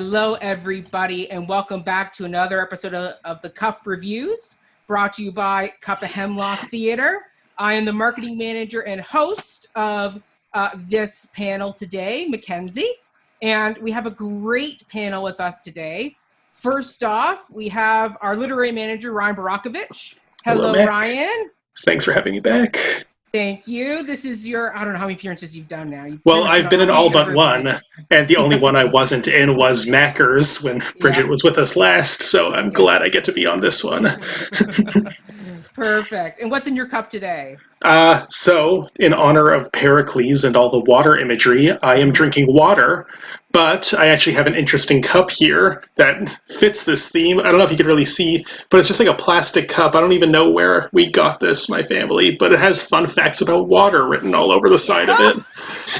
Hello, everybody, and welcome back to another episode of the Cup Reviews, brought to you by Cup of Hemlock Theatre. I am the marketing manager and host of this panel today, Mackenzie, and we have a great panel with us today. First off, we have our literary manager, Ryan Barakovich. Hello, Ryan. Thanks for having me back. Thank you. This is your, I don't know how many appearances you've done now. Well, I've been in all but one, and the only one I wasn't in was Macker's when Brigit was with us last, so I'm glad I get to be on this one. Perfect. And what's in your cup today? So, in honor of Pericles and all the water imagery, I am drinking water, but I actually have an interesting cup here that fits this theme. I don't know if you can really see, but it's just like a plastic cup. I don't even know where we got this, my family, but it has fun facts about water written all over the side of it,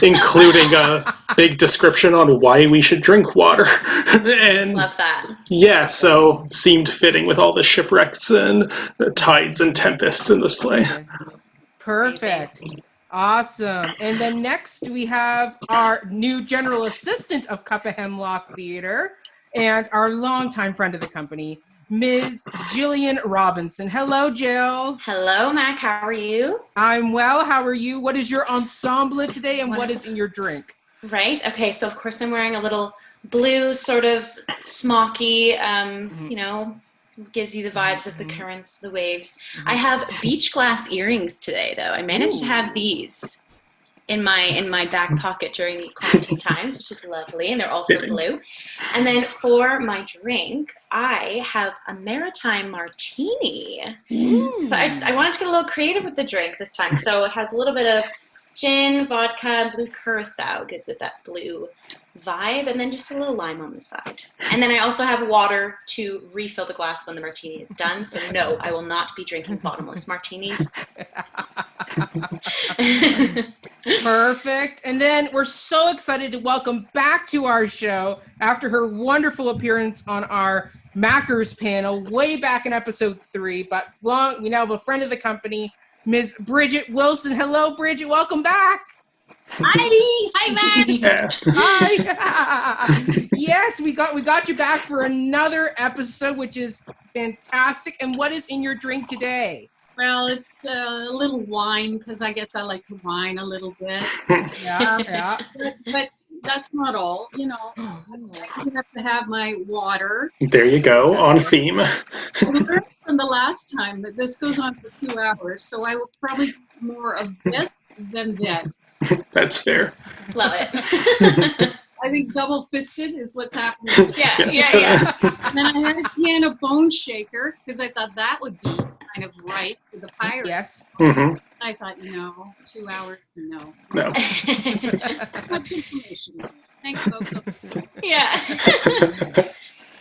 including a big description on why we should drink water. And love that. Yeah, so seemed fitting with all the shipwrecks and tides and tempests in this play. Perfect. Awesome. And then next we have our new general assistant of Cup of Hemlock Theatre and our longtime friend of the company, Ms. Jillian Robinson. Hello, Jill. Hello, Mac. How are you? I'm well. How are you? What is your ensemble today and what is in your drink? Right. Okay. So, of course, I'm wearing a little blue sort of smocky, you know, gives you the vibes of the currents, the waves. I have beach glass earrings today, though. I managed to have these in my back pocket during quarantine times, which is lovely, and they're also blue. And then for my drink, I have a maritime martini. So I wanted to get a little creative with the drink this time. So it has a little bit of gin, vodka, blue curacao, gives it that blue vibe, and then just a little lime on the side. And then I also have water to refill the glass when the martini is done. So no, I will not be drinking bottomless martinis. Perfect. And then we're so excited to welcome back to our show after her wonderful appearance on our Macker's panel way back in episode 3, but we now have a friend of the company, Ms. Brigit Wilson. Hello, Brigit. Welcome back. Hi, Mac. Yeah. Hi. Yes, we got you back for another episode, which is fantastic. And what is in your drink today? Well, it's a little wine because I guess I like to wine a little bit. Yeah. But that's not all. You know, I have to have my water. There you go, on theme. I learned from the last time that this goes on for 2 hours, so I will probably do more of this than this. That's fair. Love it. I think double-fisted is what's happening. Yeah. And then I had a piano bone shaker because I thought that would be kind of right for the pirate. Yes. Mm-hmm. I thought, no, 2 hours, no. No. Much information. Thanks, folks. Yeah.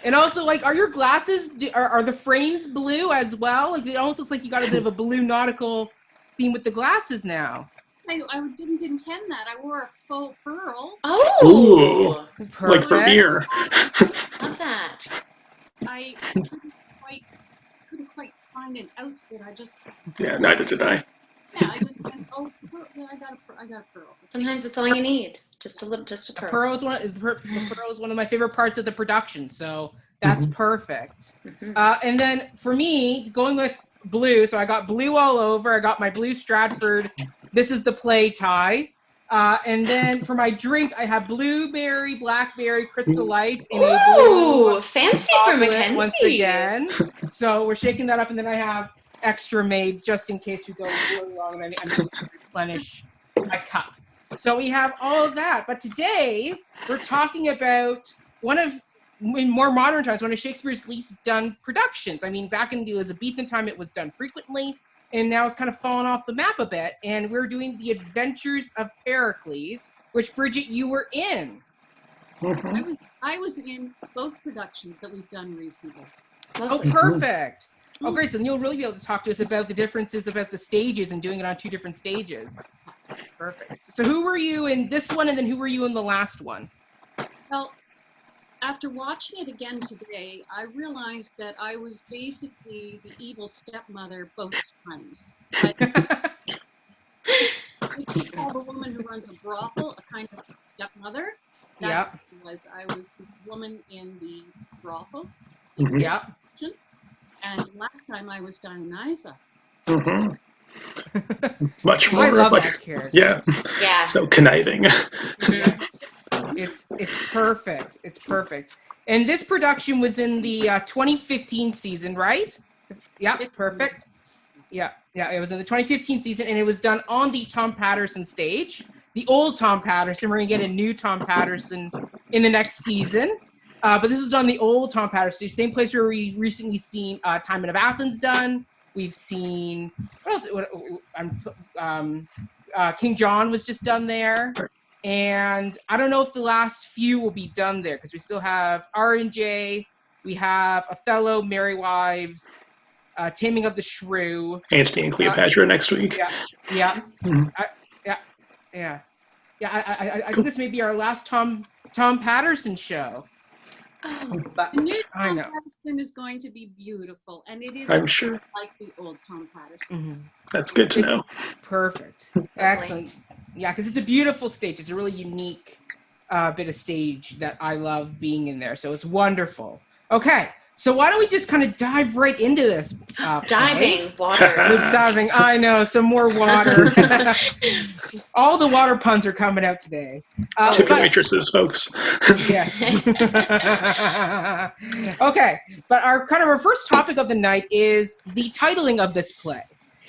And also, like, are your glasses, are the frames blue as well? Like, it almost looks like you got a bit of a blue nautical theme with the glasses now. I didn't intend that. I wore a faux pearl. Oh. Ooh, like for beer. Love that. I couldn't quite find an outfit. Yeah, neither did I. Yeah, I just went, yeah, I got a pearl. Sometimes it's all you need. Just a pearl. Pearl is one of my favorite parts of the production, so that's perfect. And then for me, going with blue, so I got blue all over. I got my blue Stratford. This is the play tie. And then for my drink, I have blueberry, blackberry, Crystal Light in a blue. Fancy for Mackenzie. Once again. So we're shaking that up, and then I have extra made just in case we go really long and I need to replenish my cup. So we have all of that. But today we're talking about in more modern times, one of Shakespeare's least done productions. I mean, back in the Elizabethan time, it was done frequently, and now it's kind of fallen off the map a bit. And we're doing the Adventures of Pericles, which, Brigit, you were in. I was in both productions that we've done recently. Oh, perfect. Oh, great. So you'll really be able to talk to us about the differences about the stages and doing it on 2 different stages. Perfect. So who were you in this one, and then who were you in the last one? Well, after watching it again today, I realized that I was basically the evil stepmother both times. But we call the woman who runs a brothel a kind of stepmother, That's what I was the woman in the brothel. Mhm. Yeah. And last time I was Dionysa. Mm-hmm. Much more. I love like, that character. Yeah. Yeah. So conniving. Yes. It's perfect. It's perfect. And this production was in the 2015 season, right? Yeah, perfect. Yeah, it was in the 2015 season, and it was done on the Tom Patterson stage, the old Tom Patterson. We're gonna get a new Tom Patterson in the next season, but this was on the old Tom Patterson, same place where we recently seen Timon of Athens done. We've seen what else? King John was just done there, and I don't know if the last few will be done there because we still have R&J, we have Othello, Merry Wives. Taming of the Shrew. Antony and Cleopatra next week. Yeah. Mhm. I think this may be our last Tom Patterson show. Oh, But the new I Tom know. Patterson is going to be beautiful, and it is I'm sure. like the old Tom Patterson. Mm-hmm. That's good to know. Perfect. Excellent. Yeah, because it's a beautiful stage. It's a really unique bit of stage that I love being in there. So it's wonderful. Okay. So why don't we just kind of dive right into this? Diving, water. We're diving. I know, some more water. All the water puns are coming out today. Tipping waitresses, folks. Yes. Okay, but our first topic of the night is the titling of this play.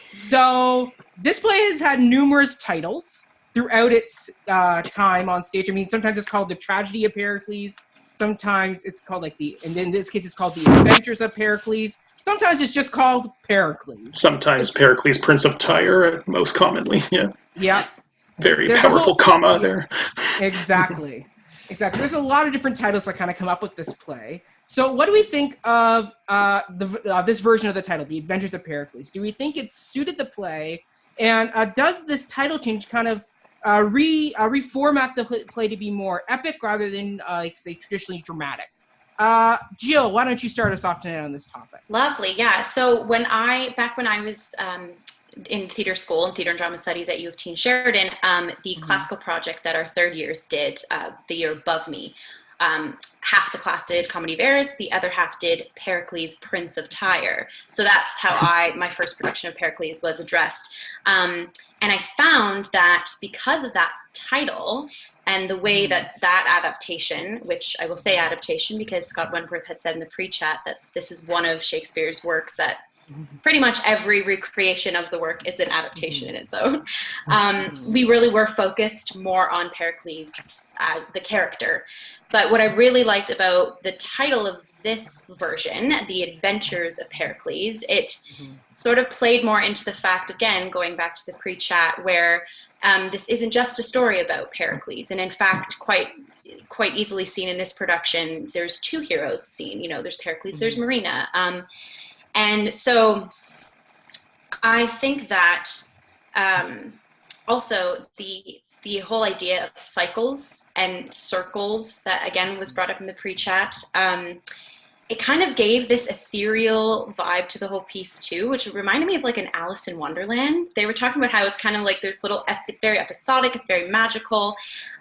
So this play has had numerous titles throughout its time on stage. I mean, sometimes it's called The Tragedy of Pericles. Sometimes it's called and in this case it's called The Adventures of Pericles. Sometimes it's just called Pericles. Sometimes Pericles, Prince of Tyre, most commonly. Yeah. Yeah. Very powerful comma there. Exactly. There's a lot of different titles that kind of come up with this play. So what do we think of this version of the title, The Adventures of Pericles? Do we think it suited the play? And does this title change kind of reformat the play to be more epic rather than, say, traditionally dramatic? Jill, why don't you start us off tonight on this topic? Lovely, yeah. So back when I was in theater school and theater and drama studies at U of T in Sheridan, the classical project that our third years did the year above me, half the class did Comedy of Errors, the other half did Pericles, Prince of Tyre. So that's how my first production of Pericles was addressed. And I found that because of that title and the way that adaptation, which I will say adaptation because Scott Wentworth had said in the pre-chat that this is one of Shakespeare's works that pretty much every recreation of the work is an adaptation in its own. We really were focused more on Pericles, the character. But what I really liked about the title of this version, The Adventures of Pericles, it sort of played more into the fact, again, going back to the pre-chat, where this isn't just a story about Pericles. And in fact, quite easily seen in this production, there's two heroes seen. You know, there's Pericles, there's Marina. And so I think that also the whole idea of cycles and circles that, again, was brought up in the pre-chat, it kind of gave this ethereal vibe to the whole piece too, which reminded me of like an Alice in Wonderland. They were talking about how it's kind of like there's it's very episodic, it's very magical.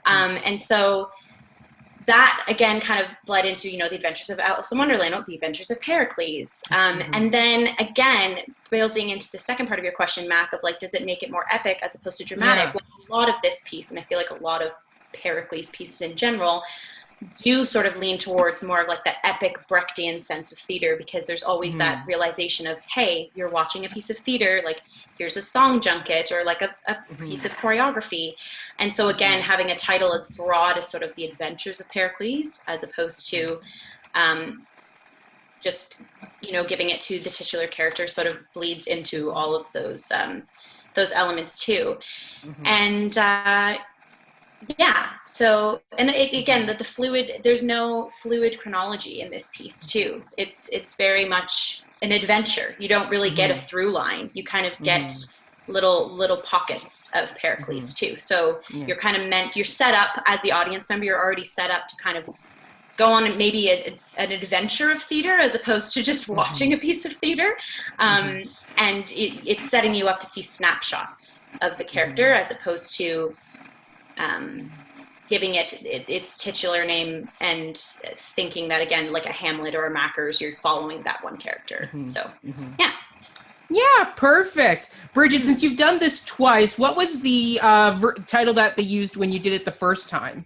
And so that, again, kind of bled into, The Adventures of Alice in Wonderland, The Adventures of Pericles. And then, again, building into the second part of your question, Mac, of like, does it make it more epic as opposed to dramatic? Yeah. Well, a lot of this piece, and I feel like a lot of Pericles pieces in general, do sort of lean towards more of like the epic Brechtian sense of theater, because there's always that realization of, hey, you're watching a piece of theater, like here's a song junket or like a piece of choreography. And so again, having a title as broad as sort of The Adventures of Pericles, as opposed to just, giving it to the titular character, sort of bleeds into all of those elements too. And yeah. So, and again, that there's no fluid chronology in this piece too. It's very much an adventure. You don't really get a through line. You kind of get little pockets of Pericles too. So you're kind of you're set up as the audience member, you're already set up to kind of go on maybe an adventure of theater as opposed to just watching a piece of theater. And it's setting you up to see snapshots of the character as opposed to giving it its titular name and thinking that, again, like a Hamlet or a Macker's, you're following that one character. So, yeah. Yeah, perfect. Brigit, since you've done this twice, what was the title that they used when you did it the first time?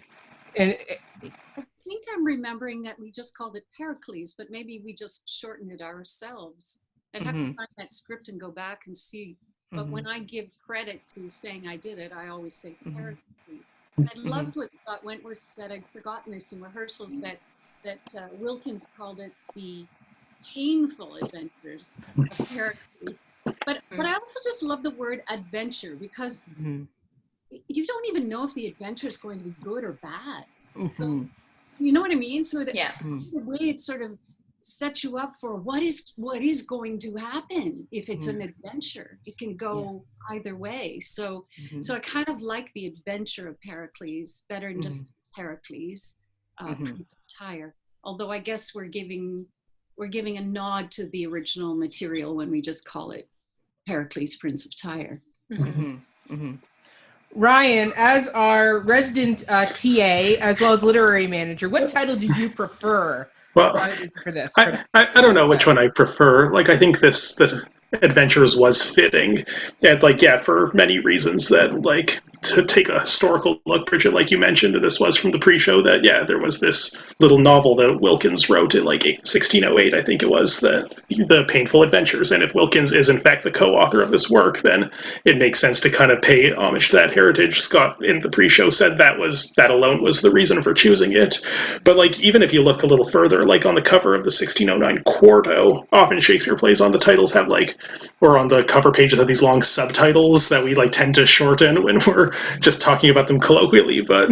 And I think I'm remembering that we just called it Pericles, but maybe we just shortened it ourselves. I'd have to find that script and go back and see. But when I give credit to saying I did it, I always say Pericles. I loved what Scott Wentworth said. I'd forgotten this in rehearsals, that Wilkins called it the painful adventures of Pericles. But I also just love the word adventure, because you don't even know if the adventure is going to be good or bad. So you know what I mean? So that the way it sort of sets you up for what is going to happen if it's an adventure. It can go either way. So I kind of like the adventure of Pericles better than just Pericles, Prince of Tyre. Although I guess we're giving a nod to the original material when we just call it Pericles, Prince of Tyre. Ryan, as our resident TA, as well as literary manager, what title do you prefer? Well, for this? I don't know which one I prefer. Like, I think the Adventures was fitting, and like, yeah, for many reasons. That, like, to take a historical look, Brigit, like you mentioned, and this was from the pre-show, that there was this little novel that Wilkins wrote in like 1608, I think it was, that the Painful Adventures. And if Wilkins is in fact the co-author of this work, then it makes sense to kind of pay homage to that heritage. Scott in the pre-show said that alone was the reason for choosing it. But like, even if you look a little further, like on the cover of the 1609 quarto, often Shakespeare plays on the titles have like, or on the cover pages have these long subtitles that we like tend to shorten when we're just talking about them colloquially. But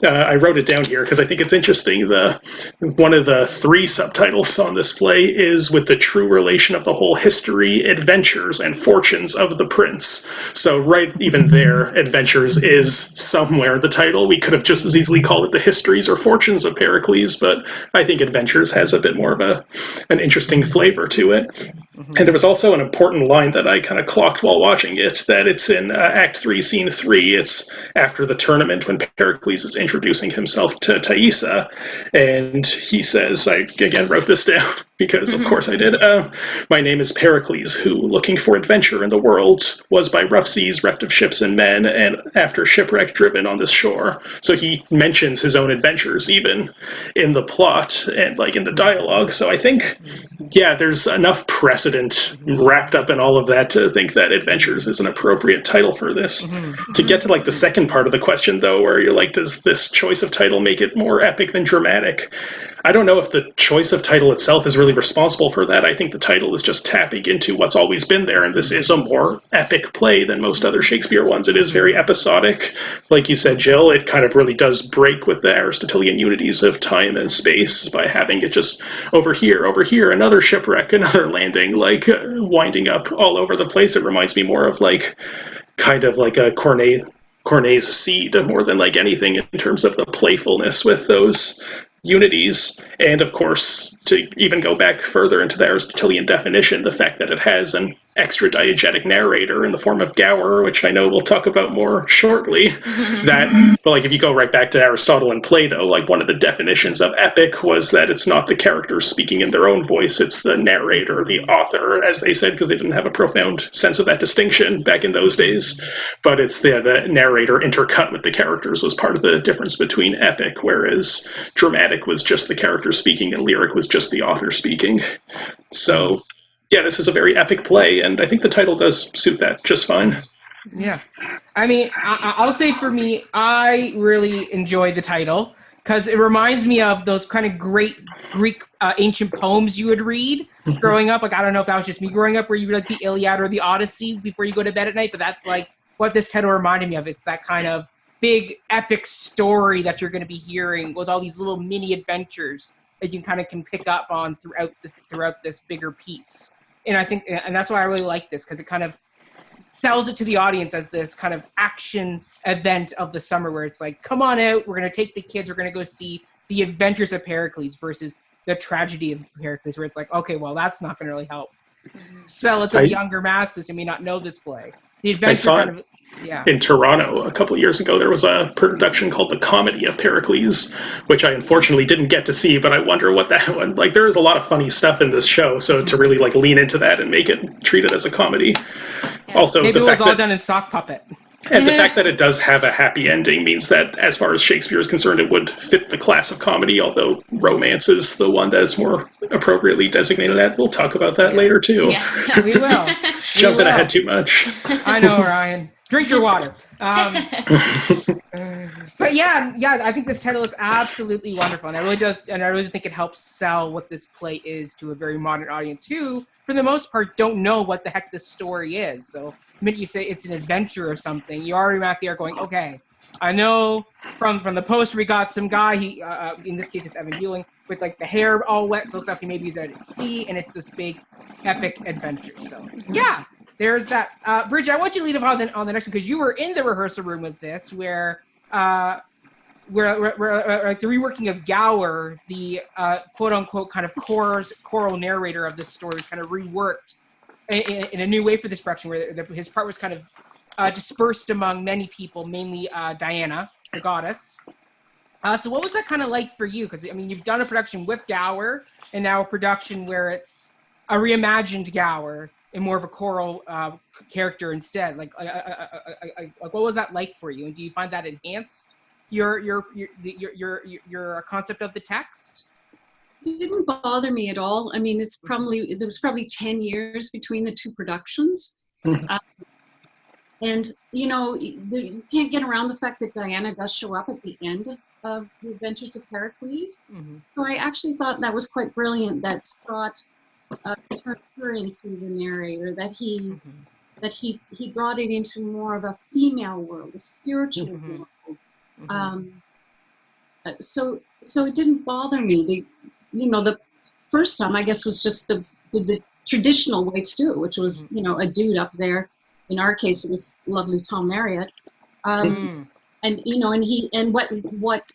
I wrote it down here because I think it's interesting. One of the 3 subtitles on this play is "With the true relation of the whole history, adventures, and fortunes of the prince." So right even there, Adventures is somewhere the title. We could have just as easily called it The Histories or Fortunes of Pericles, but I think Adventures has a bit more of an interesting flavor to it. And there was also an important line that I kind of clocked while watching it, that it's in Act 3, Scene 3. It's after the tournament when Pericles is introducing himself to Thaisa, and he says, I again wrote this down because of course I did, "My name is Pericles, who, looking for adventure in the world, was by rough seas reft of ships and men, and after shipwreck driven on this shore." So he mentions his own adventures even in the plot and like in the dialogue. So I think, there's enough precedent wrapped up in all of that to think that Adventures is an appropriate title for this. To get to like the second part of the question, though, where you're like, does this choice of title make it more epic than dramatic? I don't know if the choice of title itself is really responsible for that. I think the title is just tapping into what's always been there, and this is a more epic play than most other Shakespeare ones. It is very episodic. Like you said, Jill, it kind of really does break with the Aristotelian unities of time and space by having it just over here, another shipwreck, another landing, like winding up all over the place. It reminds me more of like kind of like a Corneille's Seed more than like anything in terms of the playfulness with those unities. And of course, to even go back further into the Aristotelian definition, the fact that it has an extra diegetic narrator in the form of Gower, which I know we'll talk about more shortly. But like, if you go right back to Aristotle and Plato, like one of the definitions of epic was that it's not the characters speaking in their own voice, it's the narrator, the author, as they said, because they didn't have a profound sense of that distinction back in those days. But it's the narrator intercut with the characters was part of the difference between epic, whereas dramatic was just the character speaking and lyric was just the author speaking. So this is a very epic play, and I think the title does suit that just fine. Yeah. I mean, I'll say for me, I really enjoy the title because it reminds me of those kind of great Greek ancient poems you would read growing up. Like, I don't know if that was just me growing up, where you read like the Iliad or the Odyssey before you go to bed at night, but that's like what this title reminded me of. It's that kind of big epic story that you're going to be hearing with all these little mini adventures that you kind of can pick up on throughout this bigger piece. And I think, and that's why I really like this, because it kind of sells it to the audience as this kind of action event of the summer where it's like, come on out, we're going to take the kids, we're going to go see the Adventures of Pericles versus the tragedy of Pericles, where it's like, okay, well, that's not going to really help sell it to the younger masses who may not know this play. The adventure I saw kind of, yeah. in Toronto a couple of years ago. There was a production called The Comedy of Pericles, which I unfortunately didn't get to see, but I wonder what that one, like, there is a lot of funny stuff in this show, so to really like lean into that and make it, treat it as a comedy. Yeah. Also, Maybe the it was fact all that, done in sock puppet. and the fact that it does have a happy ending means that, as far as Shakespeare is concerned, it would fit the class of comedy, although romance is the one that is more appropriately designated at. We'll talk about that later, too. Yeah. We will. Jumping ahead too much. I know, Ryan. Drink your water. But yeah, I think this title is absolutely wonderful, and I really think it helps sell what this play is to a very modern audience who, for the most part, don't know what the heck this story is. So the minute you say it's an adventure or something, you already back there going, okay, I know from the poster we got some guy, he in this case it's Evan Buliung, with like the hair all wet, so it looks like he maybe he's out at sea, and it's this big epic adventure. So yeah. There's that. Brigit, I want you to lead off on the next one, because you were in the rehearsal room with this, where like the reworking of Gower, the quote-unquote kind of choral narrator of this story, was kind of reworked in a new way for this production, where his part was kind of dispersed among many people, mainly Diana, the goddess. So what was that kind of like for you? Because, I mean, you've done a production with Gower, and now a production where it's a reimagined Gower, and more of a choral character instead. Like, what was that like for you? And do you find that enhanced your concept of the text? It didn't bother me at all. I mean, there was probably 10 years between the two productions. And, you know, you can't get around the fact that Diana does show up at the end of The Adventures of Pericles. Mm-hmm. So I actually thought that was quite brilliant that Scott turned her into the narrator, that he brought it into more of a female world, a spiritual world. So it didn't bother me. The first time, I guess, was just the traditional way to do it, which was, a dude up there. In our case, it was lovely Tom Marriott. And what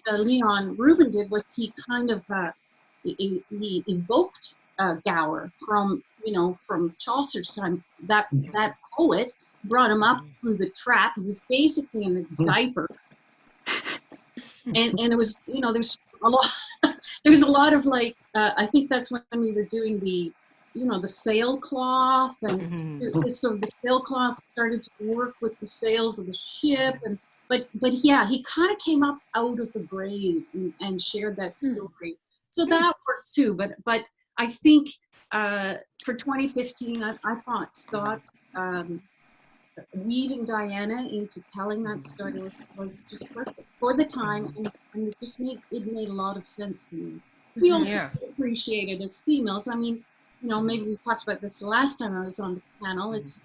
Leon Rubin did was he kind of he evoked Gower from Chaucer's time. That poet brought him up through the trap. He was basically in a diaper, and there was a lot of like I think that's when we were doing the sailcloth, and so the sailcloth started to work with the sails of the ship, but yeah, he kind of came up out of the grave and shared that story. So that worked too, but I think for 2015, I thought Scott's weaving Diana into telling that story was just perfect for the time, and it made a lot of sense to me. We also appreciate it as females. I mean, maybe we talked about this the last time I was on the panel. It's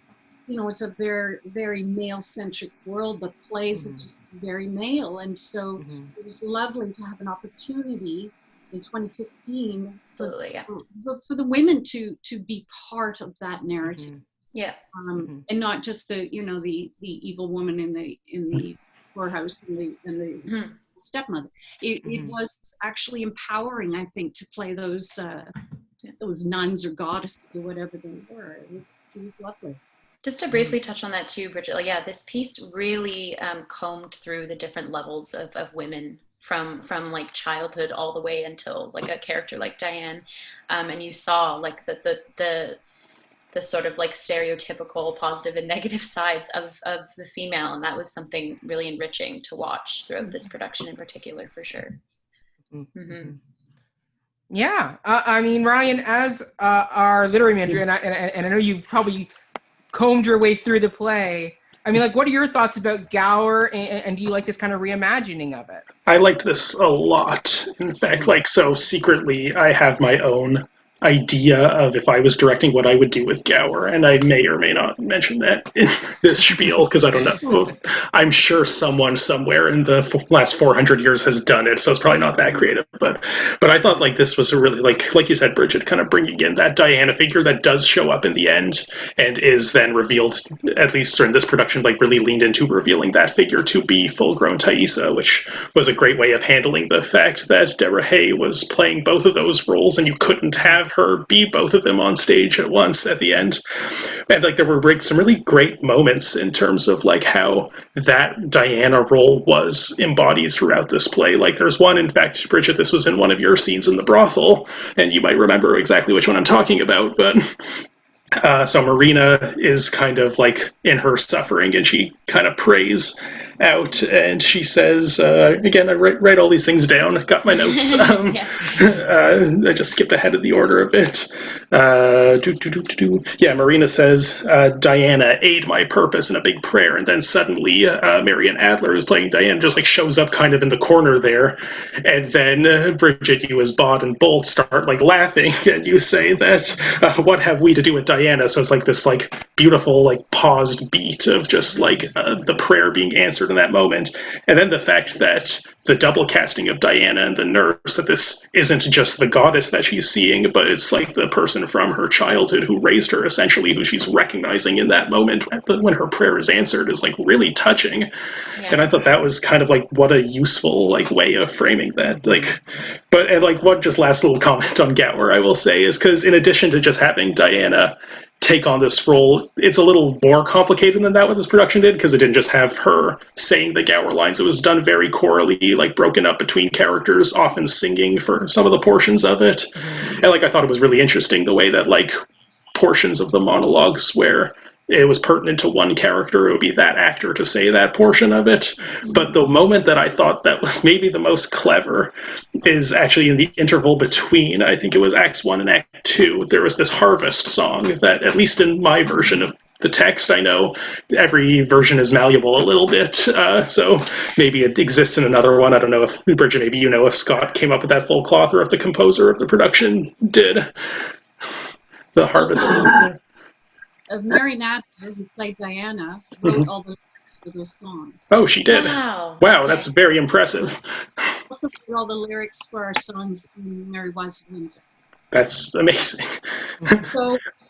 it's a very, very male-centric world. The plays are just very male, and so it was lovely to have an opportunity in 2015 for the women to be part of that narrative. And not just the evil woman in the poorhouse and the stepmother. It was actually empowering, I think, to play those nuns or goddesses or whatever they were. It was lovely. Just to briefly touch on that too, Brigit, this piece really combed through the different levels of women from like childhood all the way until like a character like Diane, and you saw like the sort of like stereotypical positive and negative sides of the female, and that was something really enriching to watch throughout this production in particular, for sure. Yeah, I mean, Ryan, as our literary manager, and I know you've probably combed your way through the play. I mean, like, what are your thoughts about Gower, and do you like this kind of reimagining of it? I liked this a lot. In fact, so secretly, I have my own idea of if I was directing what I would do with Gower, and I may or may not mention that in this spiel, because I don't know. I'm sure someone somewhere in the last 400 years has done it, so it's probably not that creative. But I thought this was a really, like you said, Brigit, kind of bringing in that Diana figure that does show up in the end and is then revealed, at least in this production, really leaned into revealing that figure to be full-grown Thaisa, which was a great way of handling the fact that Deborah Hay was playing both of those roles, and you couldn't have her be both of them on stage at once at the end. And like there were like some really great moments in terms of like how that Diana role was embodied throughout this play. Like there's one, in fact, Brigit, this was in one of your scenes in the brothel, and you might remember exactly which one I'm talking about, but so Marina is kind of like in her suffering, and she kind of prays out, and she says, again, I write all these things down, got my notes. I just skipped ahead of the order a bit. Yeah, Marina says, Diana, aid my purpose, in a big prayer, and then suddenly Marian Adler, who's playing Diana, just like shows up kind of in the corner there, and then Brigit, you as Bawd and Bolt start like laughing, and you say that, what have we to do with Diana? So it's like this like beautiful like paused beat of just like the prayer being answered in that moment, and then the fact that the double casting of Diana and the nurse, that this isn't just the goddess that she's seeing, but it's like the person from her childhood who raised her, essentially, who she's recognizing in that moment when her prayer is answered, is like really touching. Yeah. And I thought that was kind of like what a useful like way of framing that. Like, but and like one just last little comment on Gower I will say is because in addition to just having Diana take on this role, it's a little more complicated than that what this production did, because it didn't just have her saying the Gower lines. It was done very chorally, like broken up between characters, often singing for some of the portions of it. And like I thought it was really interesting the way that like portions of the monologues where it was pertinent to one character, it would be that actor to say that portion of it. But the moment that I thought that was maybe the most clever is actually in the interval between, I think it was Acts 1 and Act 2, there was this harvest song that, at least in my version of the text, I know every version is malleable a little bit, so maybe it exists in another one. I don't know if, Brigit, maybe you know if Scott came up with that full cloth or if the composer of the production did. The harvest song. Mary Nadler, who played Diana, wrote all the lyrics for those songs. Oh, she did. Wow, okay. That's very impressive. Also wrote all the lyrics for our songs in Mary Was of Windsor. That's amazing.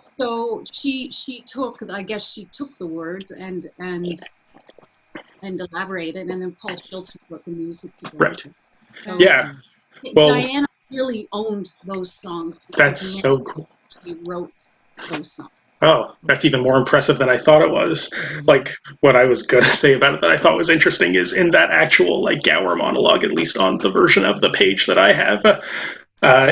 So she took, I guess she took the words and elaborated, and then Paul Shilton wrote the music together. Right. So yeah. Well, Diana really owned those songs. That's so cool. She wrote those songs. Oh, that's even more impressive than I thought it was. Like, what I was going to say about it that I thought was interesting is in that actual, like, Gower monologue, at least on the version of the page that I have,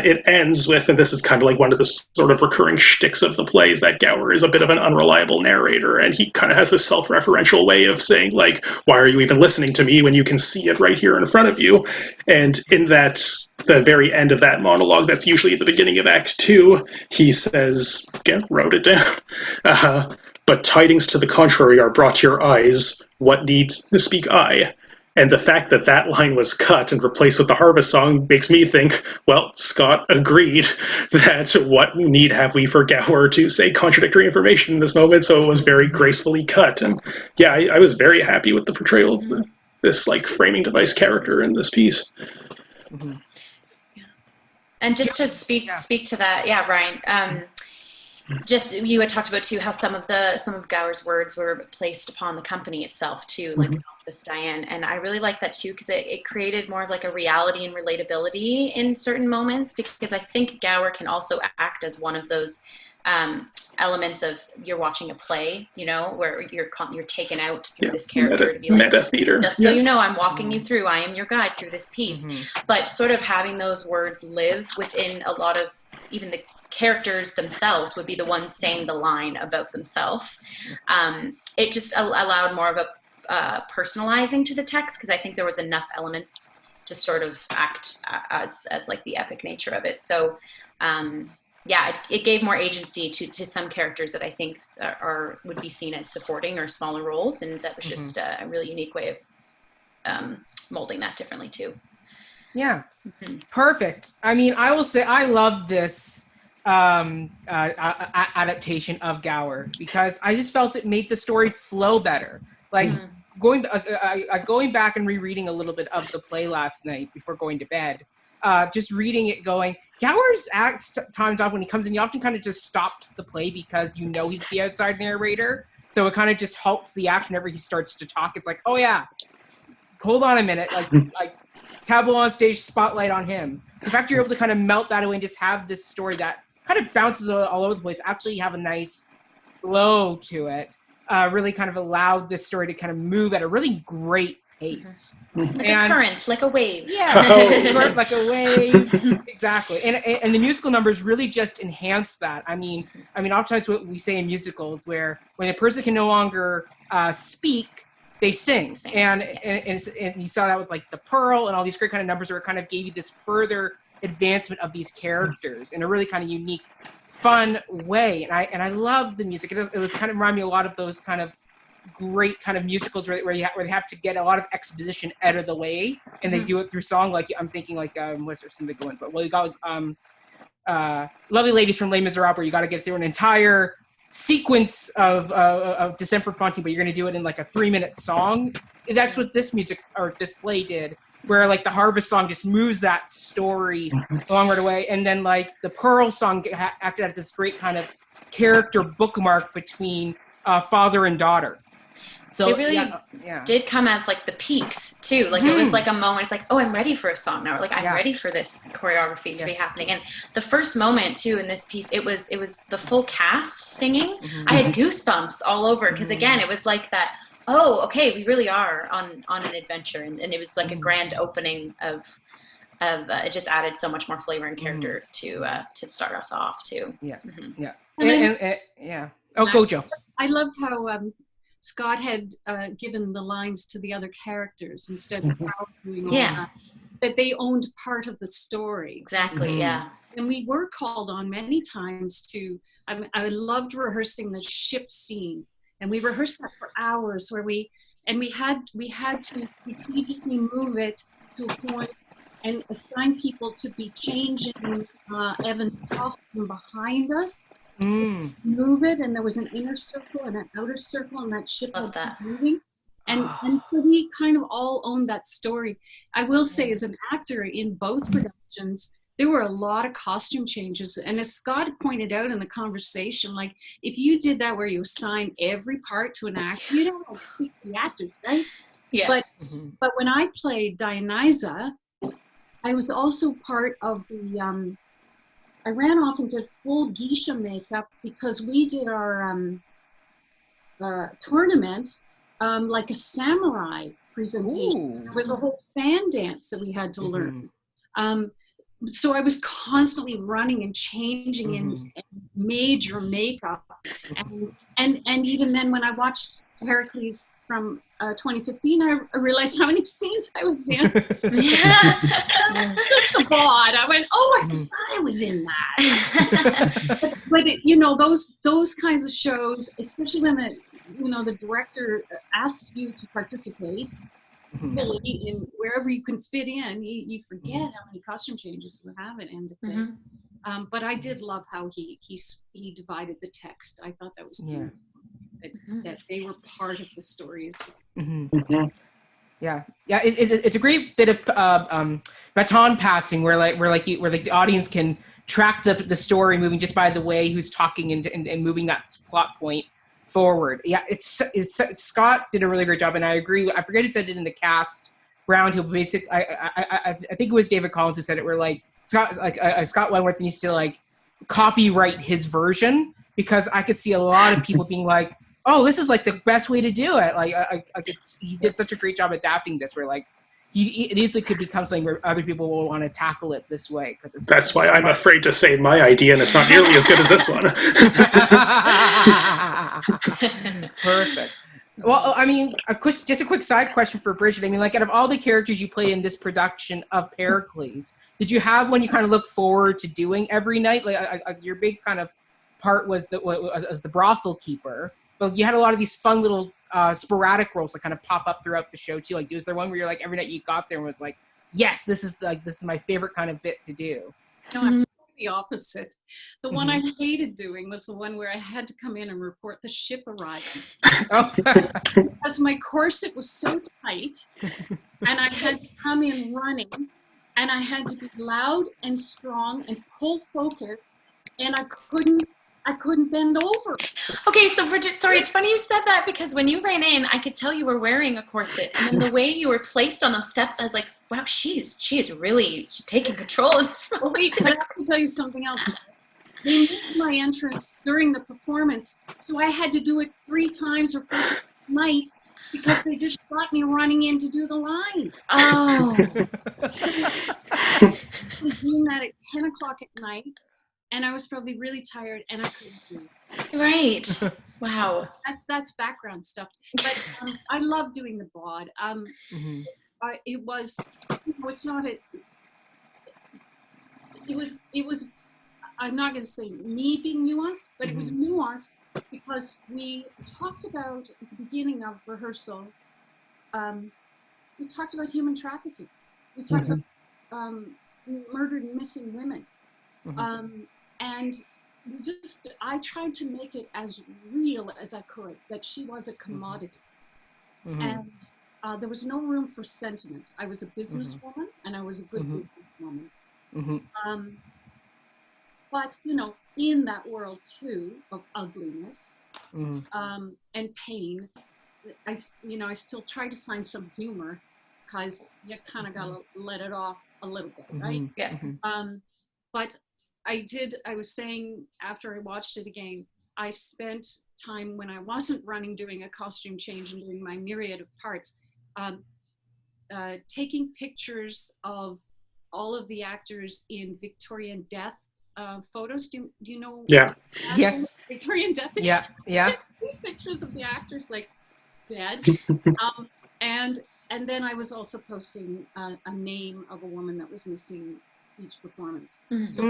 it ends with, and this is kind of like one of the sort of recurring shticks of the play, is that Gower is a bit of an unreliable narrator, and he kind of has this self-referential way of saying, like, why are you even listening to me when you can see it right here in front of you? And in that, the very end of that monologue, that's usually at the beginning of Act 2, he says, again, wrote it down, but tidings to the contrary are brought to your eyes, what needs to speak I? And the fact that that line was cut and replaced with the harvest song makes me think, well, Scott agreed that what need have we for Gower to say contradictory information in this moment, so it was very gracefully cut. And yeah, I was very happy with the portrayal of this like framing device character in this piece. Mm-hmm. Yeah. And just to speak to that, yeah, Ryan, just you had talked about too how some of Gower's words were placed upon the company itself too, like Elvis Diane, and I really like that too because it created more of like a reality and relatability in certain moments, because I think Gower can also act as one of those elements of you're watching a play, you know, where you're taken out through this character to be like meta theater. Just so you know, I'm walking you through. I am your guide through this piece, but sort of having those words live within a lot of even the characters themselves would be the ones saying the line about themselves. It just allowed more of a personalizing to the text, because I think there was enough elements to sort of act as like the epic nature of it. So it gave more agency to some characters that I think would be seen as supporting or smaller roles, and that was just a really unique way of molding that differently too. Yeah, perfect. I mean, I will say I love this adaptation of Gower because I just felt it made the story flow better. Like going back and rereading a little bit of the play last night before going to bed, just reading it going, Gower's times off when he comes in, he often kind of just stops the play because you know he's the outside narrator. So it kind of just halts the action whenever he starts to talk. It's like, oh yeah, hold on a minute. Like tableau on stage, spotlight on him. So the fact you're able to kind of melt that away and just have this story that kind of bounces all over the place. Actually, you have a nice flow to it. Really kind of allowed this story to kind of move at a really great pace. Like a current, like a wave. Yeah, like a wave. Exactly. And the musical numbers really just enhance that. I mean, oftentimes what we say in musicals where when a person can no longer speak, they sing. And you saw that with like the Pearl and all these great kind of numbers where it kind of gave you this further advancement of these characters in a really kind of unique, fun way. And I love the music. It was kind of remind me a lot of those kind of great kind of musicals where they have to get a lot of exposition out of the way, and they do it through song. Like I'm thinking like what's there some big ones? Well, you got Lovely Ladies from Les Miserables, where you got to get through an entire sequence of Descent from Fontaine, but you're going to do it in like a 3-minute song. That's what this music or this play did, where like the Harvest song just moves that story along right away, and then like the Pearl song acted as this great kind of character bookmark between father and daughter. So it really did come as like the peaks too. Like it was like a moment. It's like, oh, I'm ready for a song now. Or like I'm ready for this choreography to be happening. And the first moment too in this piece, it was the full cast singing. I had goosebumps all over because again, it was like that. Oh, okay, we really are on an adventure, and it was like a grand opening of it just added so much more flavor and character to start us off too. Yeah. And go Joe. I loved how Scott had given the lines to the other characters instead of doing all that they owned part of the story. Exactly, yeah. And we were called on many times to, I loved rehearsing the ship scene. And we rehearsed that for hours where we had to strategically move it to a point and assign people to be changing Evan's costume behind us. Move it, and there was an inner circle and an outer circle, and that ship was moving. And so we kind of all owned that story. I will say, as an actor in both productions, there were a lot of costume changes. And as Scott pointed out in the conversation, like if you did that where you assign every part to an actor, you'd have like 60 actors, right? Yeah. But when I played Dionysa, I was also part of the I ran off and did full geisha makeup because we did our tournament like a samurai presentation. There was a whole fan dance that we had to learn. So I was constantly running and changing in major makeup. And even then when I watched Pericles from 2015, I realized how many scenes I was in. Just the Bawd. I went, I forgot I was in that. but those kinds of shows, especially when the director asks you to participate fully in wherever you can fit in, you forget how many costume changes you have at end of day. But I did love how he divided the text. I thought that was cute. That they were part of the stories. It's a great bit of baton passing where the audience can track the story moving just by the way who's talking and moving that plot point forward. It's Scott did a really great job, and I agree. I forget who said it in the cast roundtable. Basically, I think it was David Collins who said it. Where like Scott Wentworth needs to like copyright his version, because I could see a lot of people being like, "Oh, this is like the best way to do it." Like, he did such a great job adapting this. Where like, it easily could become something where other people will want to tackle it this way because that's why I'm afraid to say my idea, and it's not nearly as good as this one. Perfect. Well, I mean, just a quick side question for Brigit. I mean, like, out of all the characters you played in this production of Pericles, did you have one you kind of look forward to doing every night? Like, your big kind of part was the brothel keeper, but you had a lot of these fun little sporadic roles that kind of pop up throughout the show too. Like, was there one where you're like every night you got there and was like, yes, this is my favorite kind of bit to do? No, I'm the opposite. The one I hated doing was the one where I had to come in and report the ship arriving. Because my corset was so tight, and I had to come in running, and I had to be loud and strong and full focus, and I couldn't bend over. Okay, so Brigit, sorry, it's funny you said that, because when you ran in, I could tell you were wearing a corset, and then the way you were placed on those steps, I was like, wow, she's really taking control of this movie. I have to tell you something else. they missed my entrance during the performance, so I had to do it 3 times or 4 times a night because they just got me running in to do the line. Oh. I was doing that at 10 o'clock at night, and I was probably really tired, and I couldn't do it. Right. Wow. That's background stuff. But I love doing the Bawd. It was, it's not a. It was. I'm not going to say me being nuanced, but it was nuanced because we talked about at the beginning of rehearsal. We talked about human trafficking. We talked about murdered and missing women, and I tried to make it as real as I could, that she was a commodity. And there was no room for sentiment. I was a businesswoman, and I was a good businesswoman. But, in that world too of ugliness and pain, I still try to find some humor, because you kind of got to let it off a little bit, right? Yeah. But I was saying after I watched it again, I spent time when I wasn't running, doing a costume change and doing my myriad of parts, taking pictures of all of the actors in Victorian death photos. Do you know? Yeah. Yes. Victorian death. Yeah. These pictures of the actors like dead. And then I was also posting a name of a woman that was missing each performance. So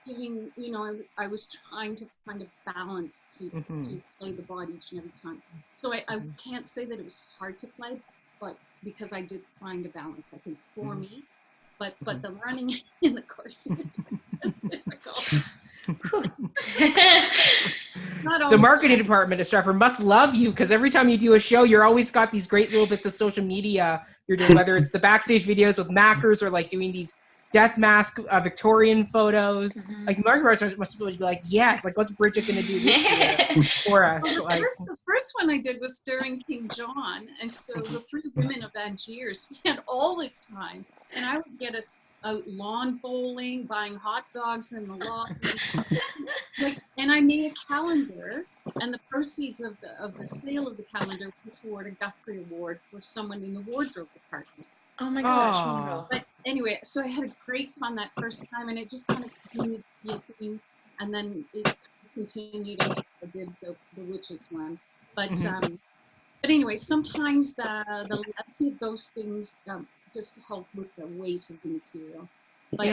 giving, I was trying to find a balance to play the Bawd each and every time. So I can't say that it was hard to play, but because I did find a balance, I think, for me. But the running in the course of it was difficult. The marketing department at Stratford must love you, because every time you do a show, you're always got these great little bits of social media you're doing, whether it's the backstage videos with Mackers or like doing these death mask Victorian photos. Like marketing must be like, yes, like what's Brigit going to do this year for us? Well, the first one I did was during King John, and so the 3 women of Angiers, we had all this time, and I would get us out lawn bowling, buying hot dogs in the lot, and I made a calendar, and the proceeds of the sale of the calendar went toward a Guthrie Award for someone in the wardrobe department. Oh my gosh. But anyway, so I had a great fun that first time, and it just kind of continued to be a thing, and then it continued until I did the witches one. But anyway, sometimes the levity of those things just help with the weight of the material. But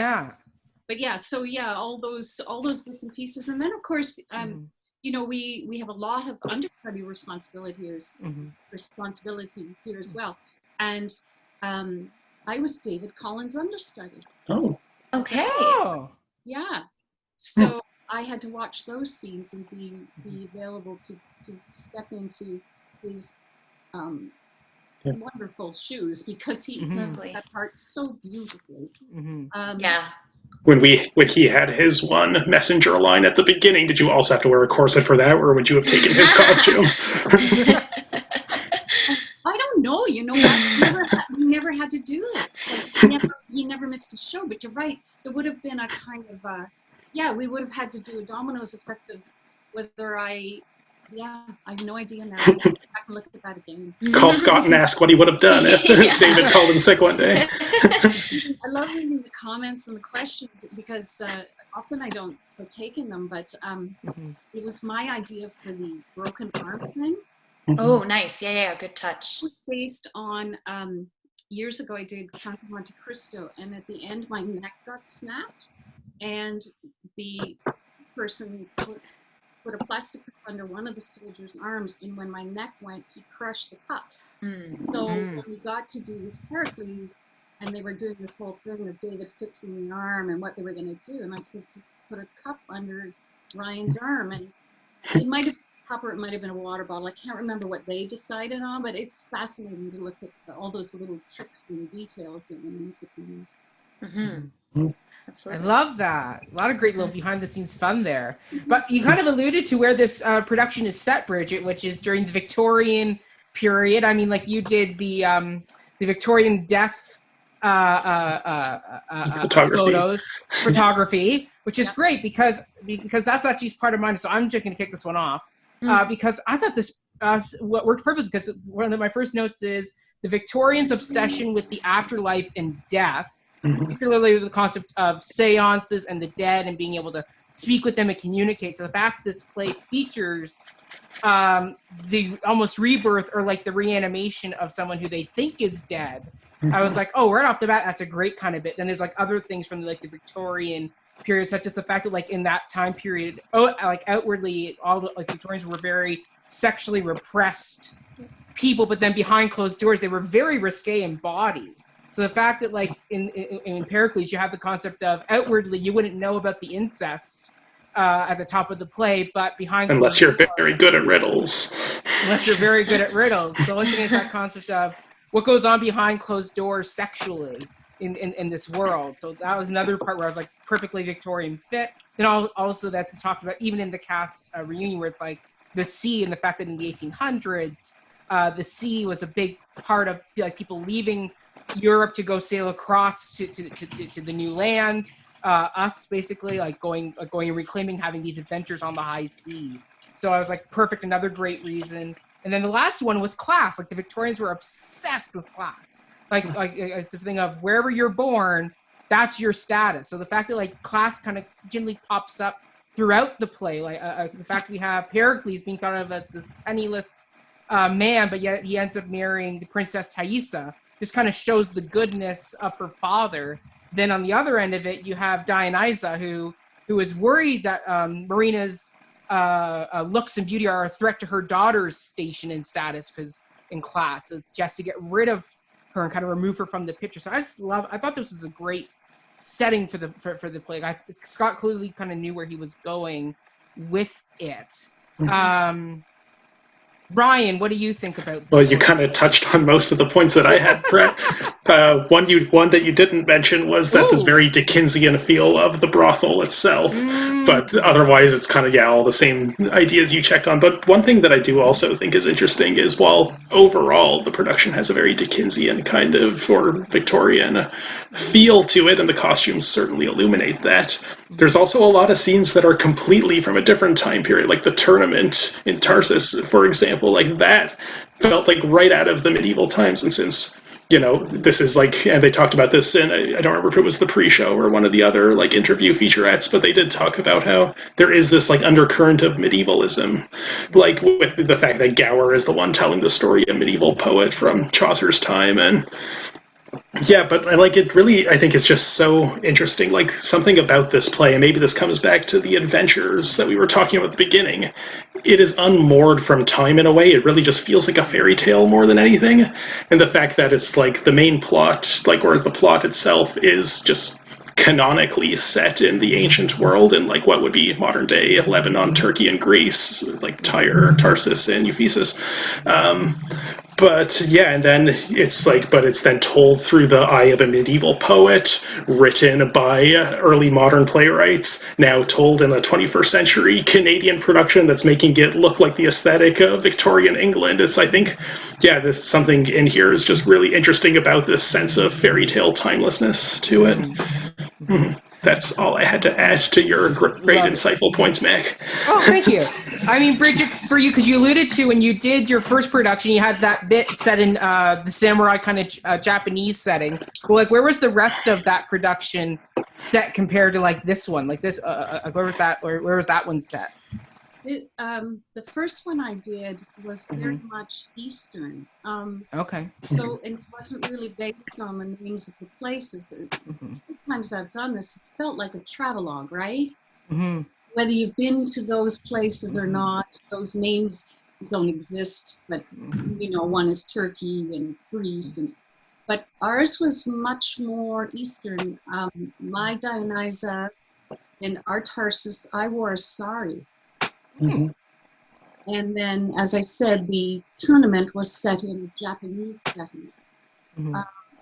yeah, so yeah, all those bits and pieces, and then of course, we have a lot of understudy responsibility here as well, and I was David Collins' understudy. Oh. Okay. Yeah. So I had to watch those scenes and be available to step into his wonderful shoes, because he played that part so beautifully. When he had his one messenger line at the beginning, did you also have to wear a corset for that, or would you have taken his costume? I don't know. You know what? We never had to do it. Like, he never missed a show. But you're right. It would have been a kind of we would have had to do a dominoes effect of whether I have no idea now. I have to look at that again. Call Scott and ask what he would have done if David called in sick one day. I love reading the comments and the questions, because often I don't partake in them, but it was my idea for the broken arm thing. Oh, nice. Yeah, good touch. It was based on, years ago I did Count of Monte Cristo, and at the end my neck got snapped, and the person put a plastic cup under one of the soldier's arms, and when my neck went, he crushed the cup. So when we got to do this Pericles, and they were doing this whole thing of David fixing the arm and what they were going to do, and I said, just put a cup under Ryan's arm, and it might have copper, it might have been a water bottle. I can't remember what they decided on, but it's fascinating to look at all those little tricks and details that went into things. I love that. A lot of great little behind the scenes fun there. But you kind of alluded to where this production is set, Brigit, which is during the Victorian period. I mean, like you did the photography, which is great because that's actually part of mine. So I'm just going to kick this one off because I thought this what worked perfectly, because one of my first notes is the Victorians' obsession with the afterlife and death, particularly the concept of seances and the dead and being able to speak with them and communicate. So the fact this play features the almost rebirth or like the reanimation of someone who they think is dead, I was like, oh, right off the bat, that's a great kind of bit. Then there's like other things from like the Victorian period, such as the fact that like in that time period, like outwardly, all the like Victorians were very sexually repressed people, but then behind closed doors, they were very risque in body. So the fact that like in Pericles, you have the concept of outwardly, you wouldn't know about the incest at the top of the play, but behind unless you're very good at riddles. Unless you're very good at riddles. So one thing is that concept of what goes on behind closed doors sexually in this world. So that was another part where I was like perfectly Victorian fit. Then also that's talked about even in the cast reunion, where it's like the sea and the fact that in the 1800s, the sea was a big part of like people leaving Europe to go sail across to the new land. Us basically like going and reclaiming, having these adventures on the high sea. So I was like, perfect, another great reason. And then the last one was class. Like the Victorians were obsessed with class. Like it's a thing of wherever you're born, that's your status. So the fact that like class kind of generally pops up throughout the play, like the fact we have Pericles being thought of as this penniless man, but yet he ends up marrying the Princess Thaisa, just kind of shows the goodness of her father. Then on the other end of it, you have Dionysa, who is worried that Marina's looks and beauty are a threat to her daughter's station and status because in class. So she has to get rid of her and kind of remove her from the picture. So I thought this was a great setting for the play. Scott clearly kind of knew where he was going with it. Brian, what do you think about? Well, you kind of touched on most of the points that I had, Brett. One that you didn't mention was that this very Dickensian feel of the brothel itself. But otherwise, it's kind of, all the same ideas you checked on. But one thing that I do also think is interesting is while overall the production has a very Dickensian kind of, or Victorian feel to it, and the costumes certainly illuminate that, there's also a lot of scenes that are completely from a different time period, like the tournament in Tarsus, for example. Like that felt like right out of the medieval times. And since, this is like, and they talked about this in, I don't remember if it was the pre-show or one of the other like interview featurettes, but they did talk about how there is this like undercurrent of medievalism, like with the fact that Gower is the one telling the story, a medieval poet from Chaucer's time. And yeah, but I like it really, I think it's just so interesting, like something about this play, and maybe this comes back to the adventures that we were talking about at the beginning. It is unmoored from time in a way. It really just feels like a fairy tale more than anything. And the fact that it's like the main plot, like, or the plot itself is just canonically set in the ancient world in like what would be modern day Lebanon, Turkey, and Greece, like Tyre, Tarsus, and Ephesus. But yeah, and then it's like, but it's then told through the eye of a medieval poet, written by early modern playwrights, now told in a 21st century Canadian production that's making it look like the aesthetic of Victorian England. It's, I think, there's something in here is just really interesting about this sense of fairy tale timelessness to it. That's all I had to add to your great insightful points, Mac. Oh, thank you. I mean, Brigit, for you, because you alluded to when you did your first production, you had that bit set in the samurai kind of Japanese setting. Well, like, where was the rest of that production set compared to like this one? Like this, where was that? Where was that one set? The first one I did was very much Eastern. Okay. So it wasn't really based on the names of the places. Sometimes I've done this, it's felt like a travelogue, right? Whether you've been to those places or not, those names don't exist, but one is Turkey and Greece, but ours was much more Eastern. My Dionysa and our Tarsus, I wore a sari. And then, as I said, the tournament was set in a Japanese setting.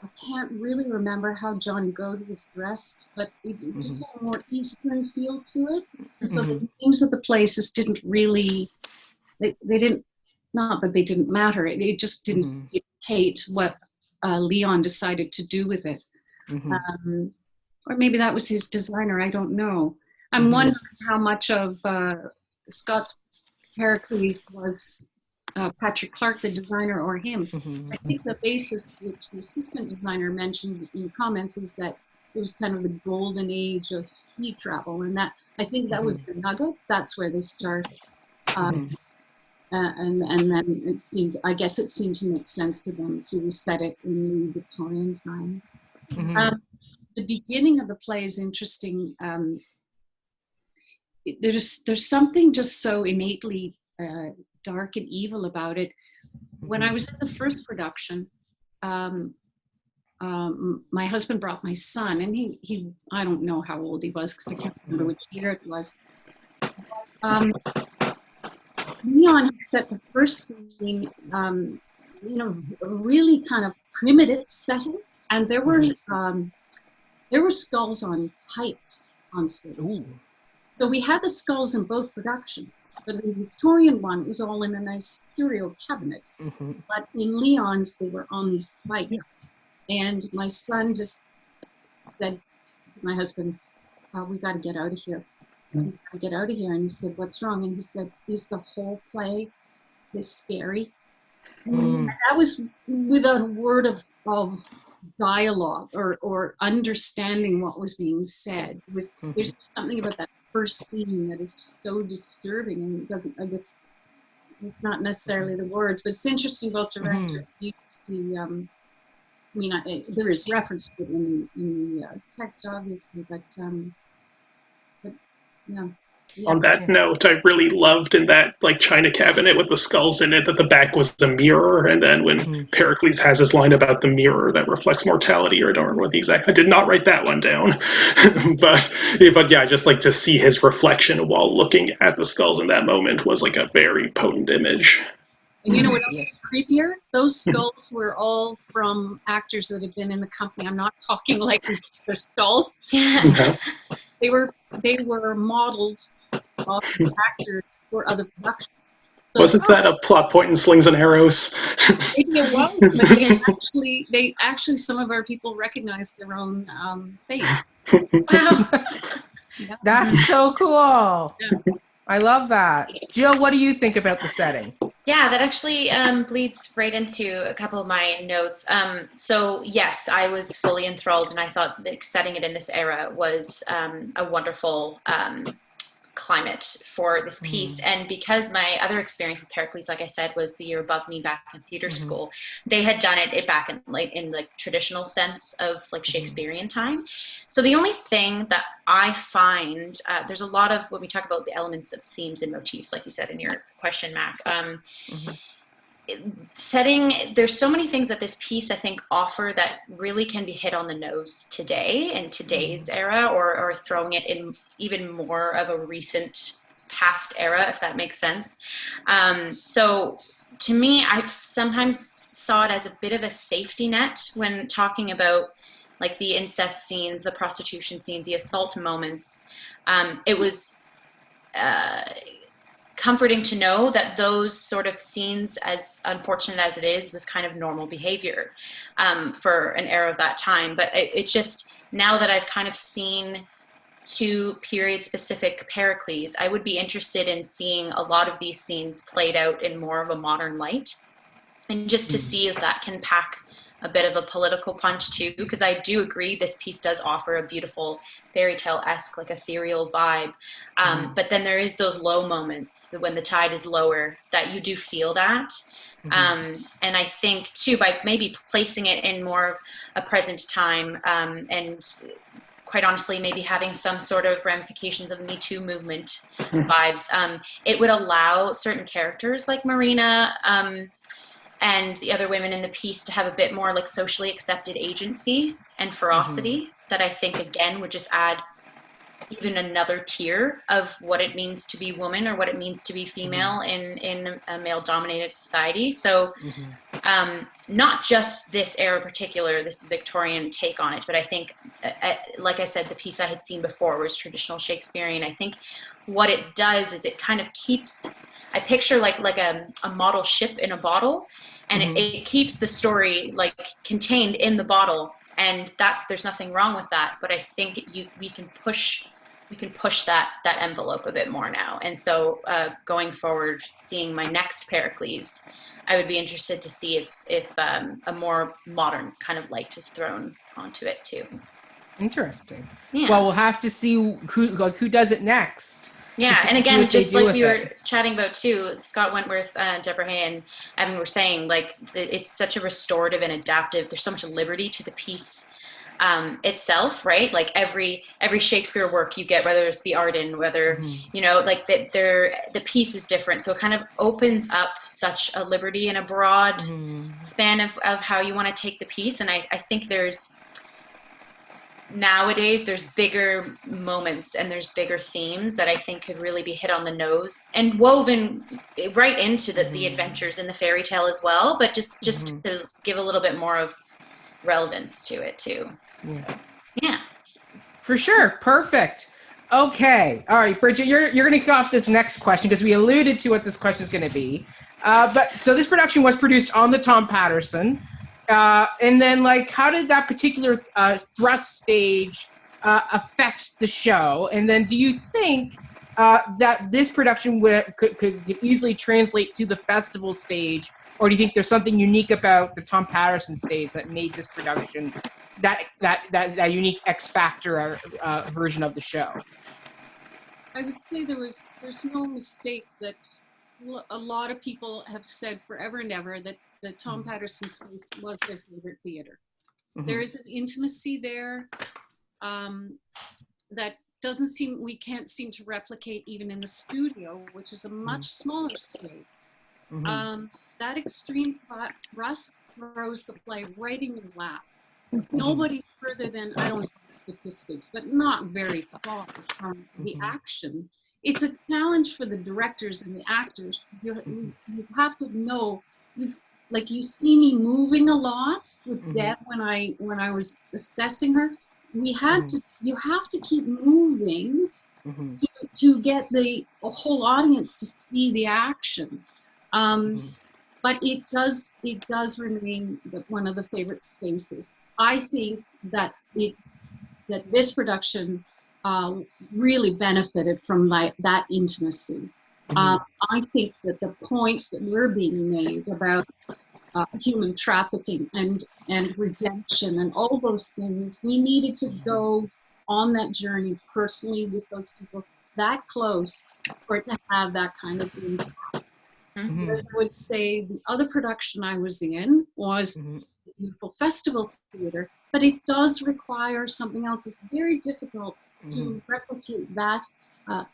I can't really remember how John Goad was dressed, but it just had a more Eastern feel to it. And so the names of the places didn't really, they didn't matter. It just didn't dictate what Leon decided to do with it. Or maybe that was his designer, I don't know. I'm wondering how much of Scott's Pericles was Patrick Clark, the designer, or him. I think the basis, which the assistant designer mentioned in the comments, is that it was kind of the golden age of sea travel, and that I think that was the nugget. That's where they started, and then it seemed, I guess, it seemed to make sense to them to set it in the Victorian time. The beginning of the play is interesting. There's something just so innately dark and evil about it. When I was in the first production, my husband brought my son, and he I don't know how old he was because I can't remember which year it was. Leon set the first scene, a really kind of primitive setting, and there were skulls on pipes on stage. Ooh. So we had the skulls in both productions, but the Victorian one was all in a nice curio cabinet. But in Leon's, they were on these spikes. And my son just said to my husband, we got to get out of here. We got to get out of here. And he said, what's wrong? And he said, is the whole play this scary? And that was without a word of dialogue or understanding what was being said. There's something about that first scene that is just so disturbing, and it doesn't, I guess it's not necessarily the words, but it's interesting both directors use the there is reference to it in the text, obviously, but yeah. On that note, I really loved in that china cabinet with the skulls in it that the back was a mirror, and then when Pericles has his line about the mirror that reflects mortality, or I don't remember what the exact. I did not write that one down, but yeah, I just like to see his reflection while looking at the skulls in that moment was a very potent image. And you know what else is creepier? Those skulls were all from actors that have been in the company. I'm not talking like their skulls. They were modeled off the actors for other productions. So wasn't that a plot point in Slings and Arrows? Maybe it was, but they actually some of our people recognized their own face. Wow. That's so cool. Yeah. I love that. Jill, what do you think about the setting? Yeah, that actually bleeds right into a couple of my notes. So yes, I was fully enthralled, and I thought that setting it in this era was a wonderful climate for this piece. And because my other experience with Pericles, like I said, was the year above me back in theater school, they had done it back in traditional sense of Shakespearean time. So the only thing that I find, there's a lot of, when we talk about the elements of themes and motifs, like you said in your question, Mac, there's so many things that this piece I think offer that really can be hit on the nose today in today's era, or throwing it in even more of a recent past era, if that makes sense. So to me, I sometimes saw it as a bit of a safety net when talking about the incest scenes, the prostitution scenes, the assault moments. It was comforting to know that those sort of scenes, as unfortunate as it is, was kind of normal behavior for an era of that time. But it just, now that I've kind of seen two period-specific Pericles, I would be interested in seeing a lot of these scenes played out in more of a modern light, and just to see if that can pack a bit of a political punch too, because I do agree this piece does offer a beautiful fairy tale-esque, ethereal vibe. But then there is those low moments when the tide is lower that you do feel that. And I think too, by maybe placing it in more of a present time, and quite honestly, maybe having some sort of ramifications of the Me Too movement vibes, it would allow certain characters like Marina, and the other women in the piece to have a bit more socially accepted agency and ferocity that I think, again, would just add even another tier of what it means to be woman, or what it means to be female in a male-dominated society. So not just this era in particular, this Victorian take on it, but I think, like I said, the piece I had seen before was traditional Shakespearean. I think what it does is it kind of keeps, I picture like a model ship in a bottle, and it keeps the story contained in the bottle, and there's nothing wrong with that. But I think we can push push that envelope a bit more now. And so going forward, seeing my next Pericles, I would be interested to see if a more modern kind of light is thrown onto it too. Interesting. Yeah. Well, we'll have to see who does it next. Yeah, and again, just like we were chatting about too, Scott Wentworth, Deborah Hay, and Evan were saying, like, it's such a restorative and adaptive. There's so much liberty to the piece itself, right? Like every Shakespeare work you get, whether it's the Arden, whether you know, like the piece is different, so it kind of opens up such a liberty and a broad span of how you want to take the piece. And I think nowadays there's bigger moments and there's bigger themes that I think could really be hit on the nose and woven right into the adventures in the fairy tale as well, but just to give a little bit more of relevance to it too. So, yeah, for sure. Perfect. Okay, all right, Brigit, you're going to kick off this next question because we alluded to what this question is going to be. But so this production was produced on the Tom Patterson. And then, like, how did that particular thrust stage affect the show? And then, do you think that this production could easily translate to the festival stage, or do you think there's something unique about the Tom Patterson stage that made this production that unique X Factor version of the show? I would say there's no mistake that a lot of people have said forever and ever that the Tom Patterson space was their favorite theater. There is an intimacy there that we can't seem to replicate even in the studio, which is a much smaller space. That extreme thrust throws the play right in your lap. Nobody's further than, I don't know the statistics, but not very far from the action. It's a challenge for the directors and the actors. You have to know, like, you see me moving a lot with Deb when I was assessing her. You have to keep moving to get the whole audience to see the action. But it does remain one of the favorite spaces. I think that this production really benefited from that intimacy. I think that the points that were being made about human trafficking and redemption and all those things, we needed to go on that journey personally with those people that close for it to have that kind of impact. As I would say, the other production I was in was the beautiful festival theater, but it does require something else. It's very difficult to replicate that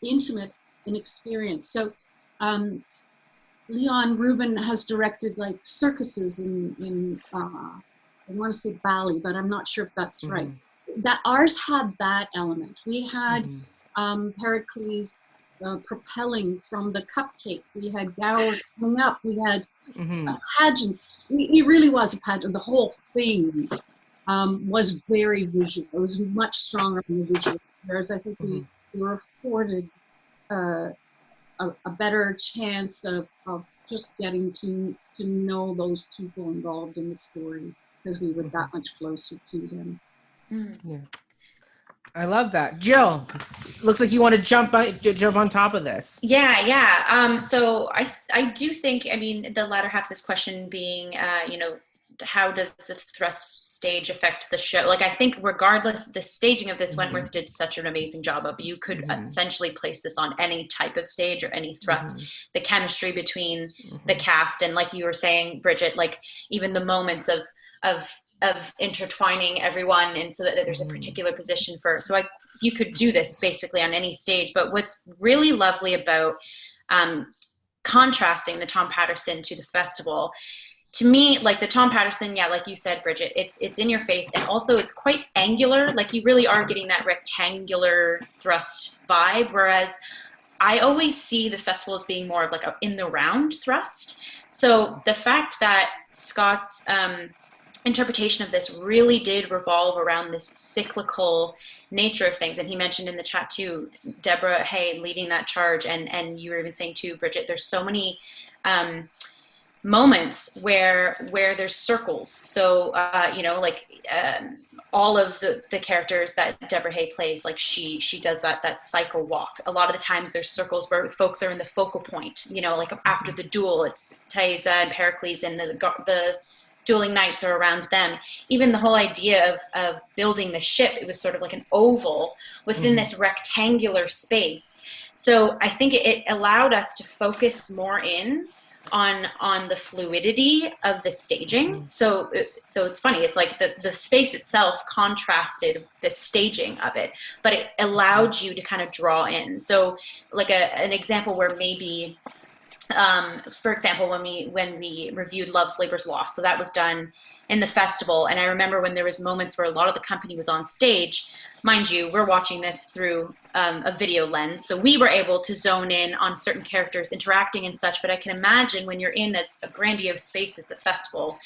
intimate an experience. So Leon Rubin has directed like circuses in I want to say Bali, but I'm not sure if that's right. That ours had that element. We had Pericles propelling from the cupcake. We had Gower coming up. We had a pageant. It really was a pageant. The whole thing was very visual. It was much stronger in the visual. Whereas I think we were afforded a better chance of just getting to know those people involved in the story because we were that much closer to them. Yeah, I love that. Jill, looks like you want to jump on top of this. Yeah. So I do think, I mean, the latter half of this question being, how does the thrust stage affect the show? Like, I think regardless, the staging of this, Wentworth did such an amazing job of. You could essentially place this on any type of stage or any thrust. The chemistry between the cast and, like you were saying, Brigit, like even the moments of intertwining everyone, and so that there's a particular position for. So you could do this basically on any stage. But what's really lovely about contrasting the Tom Patterson to the festival, to me, like the Tom Patterson, yeah, like you said, Brigit, it's in your face, and also it's quite angular. Like you really are getting that rectangular thrust vibe, whereas I always see the festival as being more of like a in the round thrust. So the fact that Scott's interpretation of this really did revolve around this cyclical nature of things, and he mentioned in the chat too, Deborah Hay leading that charge, and you were even saying too, Brigit, there's so many moments where there's circles. So all of the characters that Deborah Hay plays, like she does that cycle walk. A lot of the times there's circles where folks are in the focal point, you know, like after the duel, it's Thaisa and Pericles and the dueling knights are around them. Even the whole idea of building the ship, it was sort of like an oval within this rectangular space. So I think it allowed us to focus more in on the fluidity of the staging. So it's funny, it's like the space itself contrasted the staging of it, but it allowed you to kind of draw in. So like an example where maybe for example, when we reviewed Love's Labour's Lost, so that was done in the festival, and I remember when there was moments where a lot of the company was on stage. Mind you, we're watching this through a video lens, so we were able to zone in on certain characters interacting and such, but I can imagine when you're in a grandiose space as a festival,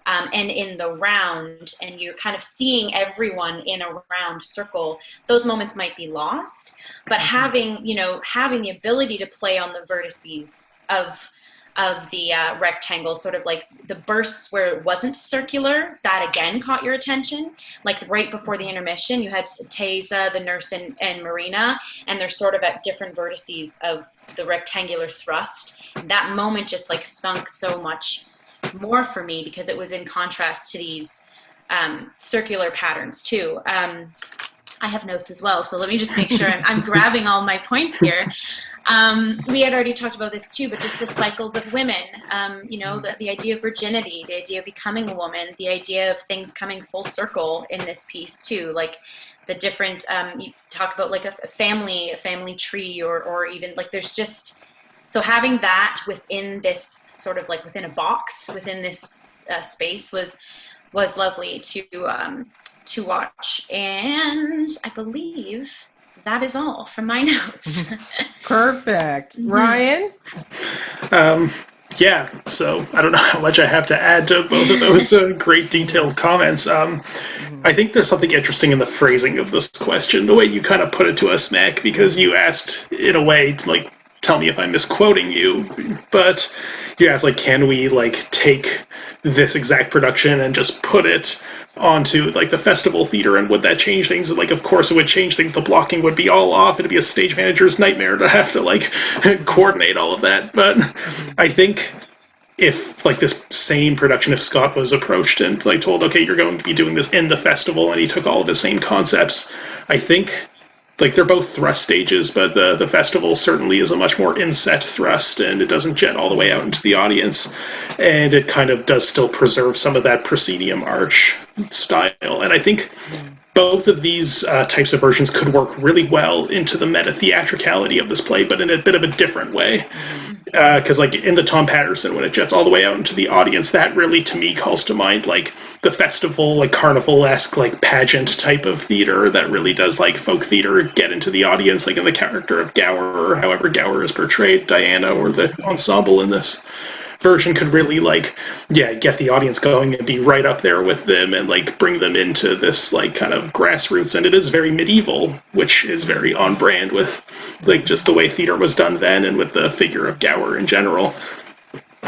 and in the round, and you're kind of seeing everyone in a round circle, those moments might be lost, but having the ability to play on the vertices of the rectangle, sort of like the bursts where it wasn't circular, that again caught your attention. Like right before the intermission, you had Thaisa, the nurse, and Marina, and they're sort of at different vertices of the rectangular thrust. And that moment just like sunk so much more for me because it was in contrast to these circular patterns too. I have notes as well, so let me just make sure I'm grabbing all my points here. We had already talked about this too, but just the cycles of women, the idea of virginity, the idea of becoming a woman, the idea of things coming full circle in this piece too, like the different, you talk about like a family tree, or even like there's just, so having that within this sort of like within a box, within this space was lovely to watch. And I believe that is all from my notes. Perfect. Ryan? Yeah, so I don't know how much I have to add to both of those great detailed comments. I think there's something interesting in the phrasing of this question, the way you kind of put it to us, Mac, because you asked in a way to, like, tell me if I'm misquoting you, but you asked, like, can we, like, take this exact production and just put it onto, like, the festival theater, and would that change things? And, like, of course it would change things. The blocking would be all off. It'd be a stage manager's nightmare to have to, like, coordinate all of that. But I think if, like, this same production, if Scott was approached and, like, told, okay, you're going to be doing this in the festival, and he took all of the same concepts, I think, like, they're both thrust stages, but the festival certainly is a much more inset thrust, and it doesn't jet all the way out into the audience, and it kind of does still preserve some of that proscenium arch style. And I think both of these types of versions could work really well into the meta theatricality of this play, but in a bit of a different way. Because, like, in the Tom Patterson, when it jets all the way out into the audience, that really, to me, calls to mind, like, the festival, like, carnival-esque, like, pageant type of theater that really does, like, folk theater get into the audience, like in the character of Gower, or however Gower is portrayed, Diana, or the ensemble in this version could really, like, get the audience going and be right up there with them and, like, bring them into this, like, kind of grassroots. And it is very medieval, which is very on brand with, like, just the way theater was done then and with the figure of Gower in general.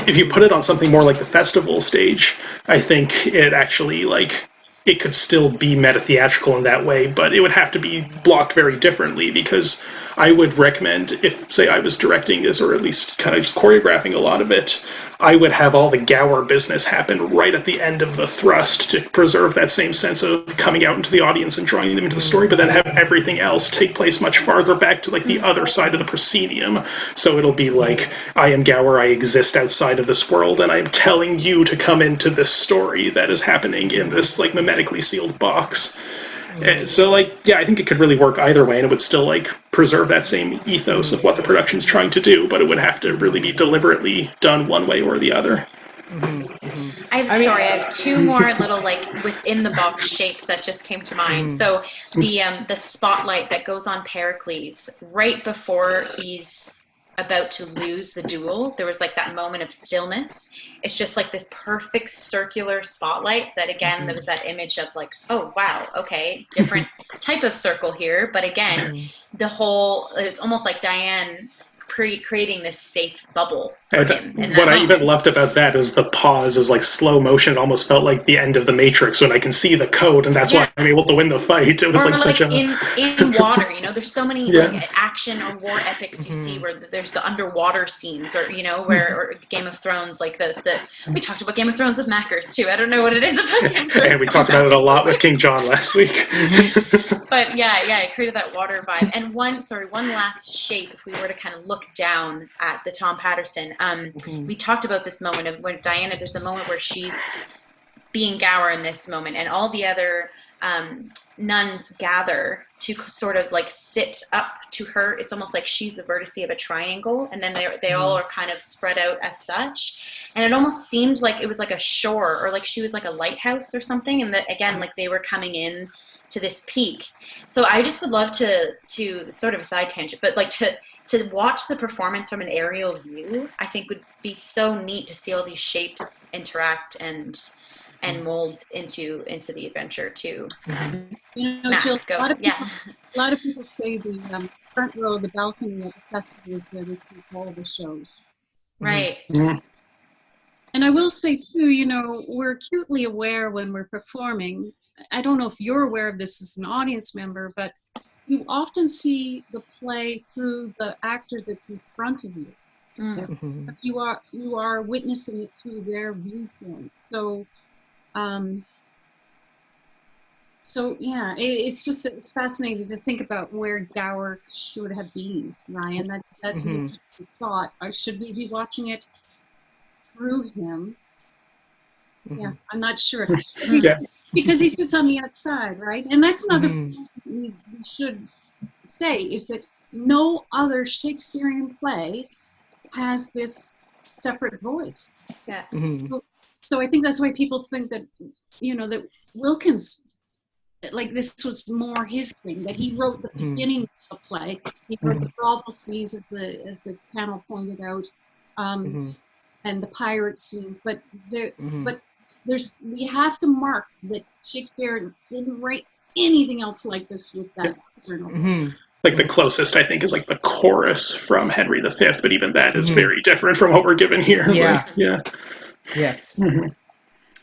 If you put it on something more like the festival stage, I think it actually, like, it could still be meta-theatrical in that way, but it would have to be blocked very differently, because I would recommend, if, say, I was directing this, or at least kind of just choreographing a lot of it, I would have all the Gower business happen right at the end of the thrust to preserve that same sense of coming out into the audience and drawing them into the story, but then have everything else take place much farther back to, like, the other side of the proscenium. So it'll be like, I am Gower, I exist outside of this world, and I'm telling you to come into this story that is happening in this, like, mimetically sealed box. And so, like, yeah, I think it could really work either way, and it would still, like, preserve that same ethos of what the production's trying to do, but it would have to really be deliberately done one way or the other. I have two more little, like, within the box shapes that just came to mind. So the spotlight that goes on Pericles right before he's about to lose the duel, there was, like, that moment of stillness. It's just like this perfect circular spotlight that, again, there was that image of, like, oh wow, okay, different type of circle here, but again, the whole, it's almost like Diane creating this safe bubble for And him in what that I even moment. loved about that is the pause. It was like slow motion. It almost felt like the end of the Matrix when I can see the code, and that's why I'm able to win the fight. It was Or like such a in water, you know, there's so many yeah. like action or war epics you see where there's the underwater scenes, or you know, where or Game of Thrones, like the we talked about Game of Thrones with Mackers too. I don't know what it is about Game of Thrones. And we talked about it a lot with King John last week. But yeah, it created that water vibe. And one last shape, if we were to kind of look down at the Tom Patterson, we talked about this moment of when Diana, there's a moment where she's being Gower in this moment, and all the other nuns gather to sort of like sit up to her. It's almost like she's the vertice of a triangle, and then they all are kind of spread out as such. And it almost seemed like it was like a shore, or like she was like a lighthouse or something, and that again, like they were coming in to this peak. So I just would love to sort of a side tangent, but like to watch the performance from an aerial view, I think would be so neat to see all these shapes interact and mold into the adventure too. You know, Jill, a lot of people say the front row of the balcony at the festival is where they keep all the shows. Right. Mm-hmm. And I will say too, you know, we're acutely aware when we're performing. I don't know if you're aware of this as an audience member, but you often see the play through the actor that's in front of you. Mm-hmm. You are witnessing it through their viewpoint. So yeah, it's fascinating to think about where Gower should have been, Ryan. That's an interesting thought. Should we be watching it through him? Yeah, I'm not sure. Because he sits on the outside, right? And that's another thing we should say, is that no other Shakespearean play has this separate voice. Yeah. So I think that's why people think that, you know, that Wilkins, like this was more his thing, that he wrote the beginning of the play. He wrote the brothel scenes, as the panel pointed out, and the pirate scenes. But we have to mark that Shakespeare didn't write anything else like this with that external. Like the closest, I think, is like the chorus from Henry V, but even that is very different from what we're given here. Yeah. Like, Yes.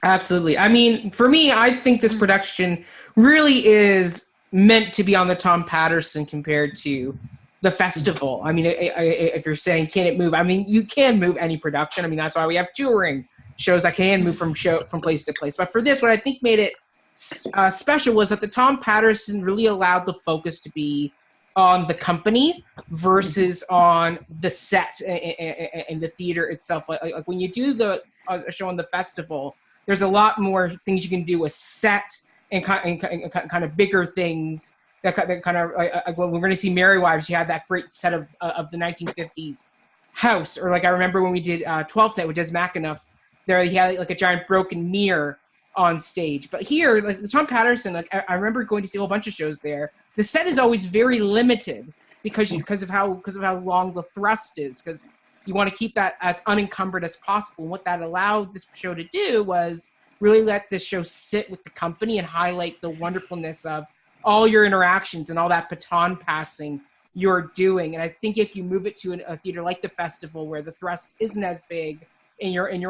Absolutely. I mean, for me, I think this production really is meant to be on the Tom Patterson compared to the festival. I mean, if you're saying, can it move? I mean, you can move any production. I mean, that's why we have touring shows that can move from place to place. But for this, what I think made it special was that the Tom Patterson really allowed the focus to be on the company versus on the set and the theater itself. Like when you do a show on the festival, there's a lot more things you can do with set and kind of bigger things that kind of like when we're going to see Merry Wives, she had that great set of the 1950s house, or like I remember when we did 12th Night with Des McAnuff, there he had like a giant broken mirror on stage. But here, like Tom Patterson, like I remember going to see a whole bunch of shows there. The set is always very limited because of how long the thrust is, because you want to keep that as unencumbered as possible. And what that allowed this show to do was really let this show sit with the company and highlight the wonderfulness of all your interactions and all that baton passing you're doing. And I think if you move it to a theater like the festival, where the thrust isn't as big, and you're in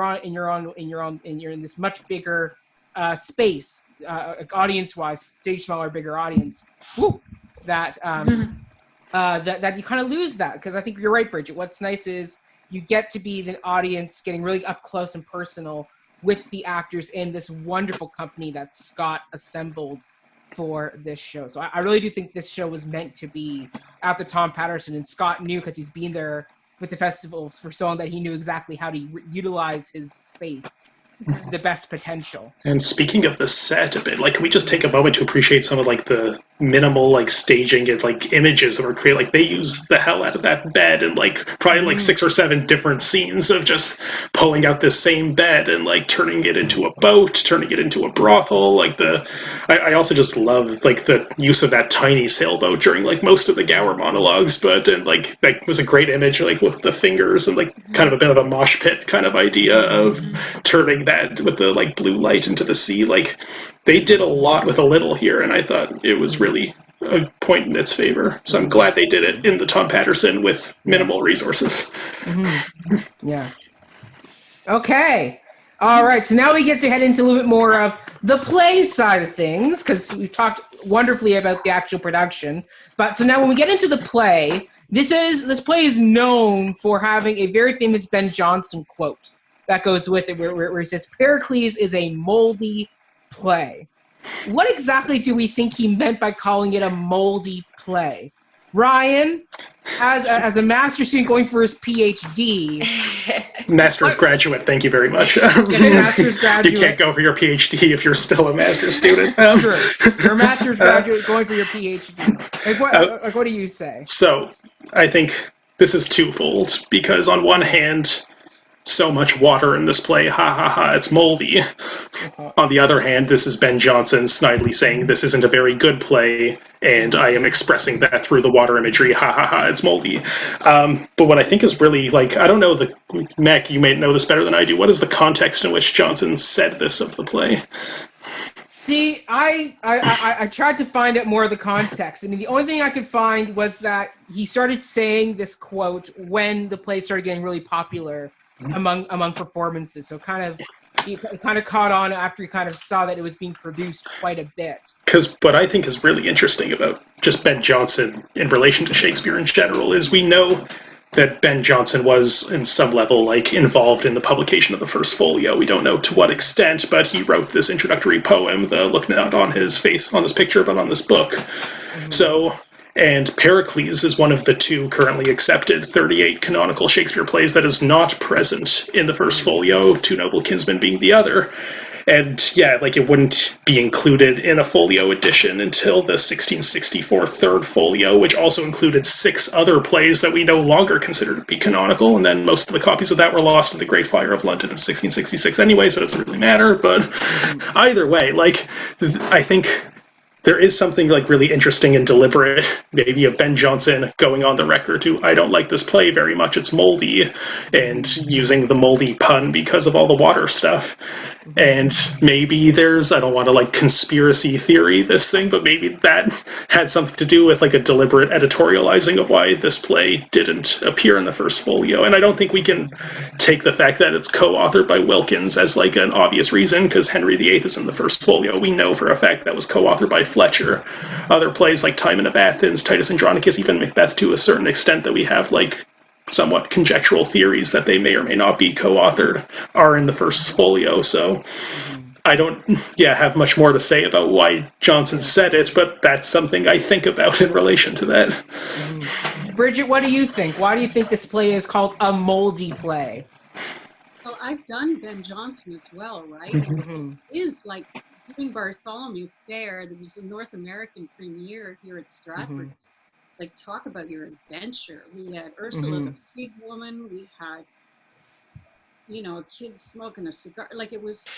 this much bigger space, audience-wise, stage smaller, bigger audience, that you kind of lose that. Because I think you're right, Brigit. What's nice is you get to be the audience getting really up close and personal with the actors in this wonderful company that Scott assembled for this show. So I really do think this show was meant to be at the Tom Patterson, and Scott knew, because he's been there with the festivals for so long, that he knew exactly how to utilize his space to the best potential. And speaking of the set a bit, like, can we just take a moment to appreciate some of like the minimal like staging and like images that were created? Like they use the hell out of that bed, and like probably like 6 or 7 different scenes of just pulling out this same bed and like turning it into a boat, turning it into a brothel. Like I also just love like the use of that tiny sailboat during like most of the Gower monologues, but and like that was a great image, like with the fingers and like kind of a bit of a mosh pit kind of idea of turning that with the like blue light into the sea. Like they did a lot with a little here, and I thought it was really a point in its favor. So I'm glad they did it in the Tom Patterson with minimal resources. Yeah. Okay. All right. So now we get to head into a little bit more of the play side of things, because we've talked wonderfully about the actual production. But so now when we get into the play, this play is known for having a very famous Ben Jonson quote that goes with it, where he says, "Pericles is a moldy play." What exactly do we think he meant by calling it a moldy play? Ryan, as a master's student going for his PhD. Master's graduate, thank you very much. Master's graduate. You can't go for your PhD if you're still a master's student. Sure. You're a master's graduate going for your PhD. What do you say? So, I think this is twofold, because on one hand, so much water in this play, ha ha ha, it's moldy. On the other hand, this is Ben Jonson snidely saying this isn't a very good play, and I am expressing that through the water imagery, ha ha ha, it's moldy. But what I think is really, I don't know, Mac, you may know this better than I do, what is the context in which Jonson said this of the play? See, I tried to find out more of the context. I mean, the only thing I could find was that he started saying this quote when the play started getting really popular among performances. So he kind of caught on after he kind of saw that it was being produced quite a bit. Because what I think is really interesting about just Ben Jonson in relation to Shakespeare in general is we know that Ben Jonson was, in some level, involved in the publication of the first folio. We don't know to what extent, but he wrote this introductory poem, the look not on his face on this picture, but on this book. So, and Pericles is one of the two currently accepted 38 canonical Shakespeare plays that is not present in the first folio, Two Noble Kinsmen being the other. And yeah, it wouldn't be included in a folio edition until the 1664 third folio, which also included 6 other plays that we no longer consider to be canonical, and then most of the copies of that were lost in the Great Fire of London of 1666 anyway, so it doesn't really matter. But either way, I think there is something really interesting and deliberate, maybe, of Ben Jonson going on the record to, I don't like this play very much, it's moldy, and using the moldy pun because of all the water stuff. And maybe there's, I don't want to conspiracy theory this thing, but maybe that had something to do with a deliberate editorializing of why this play didn't appear in the first folio. And I don't think we can take the fact that it's co-authored by Wilkins as an obvious reason, because Henry VIII is in the first folio. We know for a fact that was co-authored by Fletcher. Other plays like Timon of Athens, Titus Andronicus, even Macbeth to a certain extent that we have somewhat conjectural theories that they may or may not be co-authored are in the first folio. So I don't have much more to say about why Jonson said it, but that's something I think about in relation to that. Brigit, what do you think? Why do you think this play is called a moldy play? Well, I've done Ben Jonson as well, right? It is doing Bartholomew Fair. There was a North American premiere here at Stratford. Talk about your adventure. We had Ursula the Pig Woman. We had, a kid smoking a cigar. It was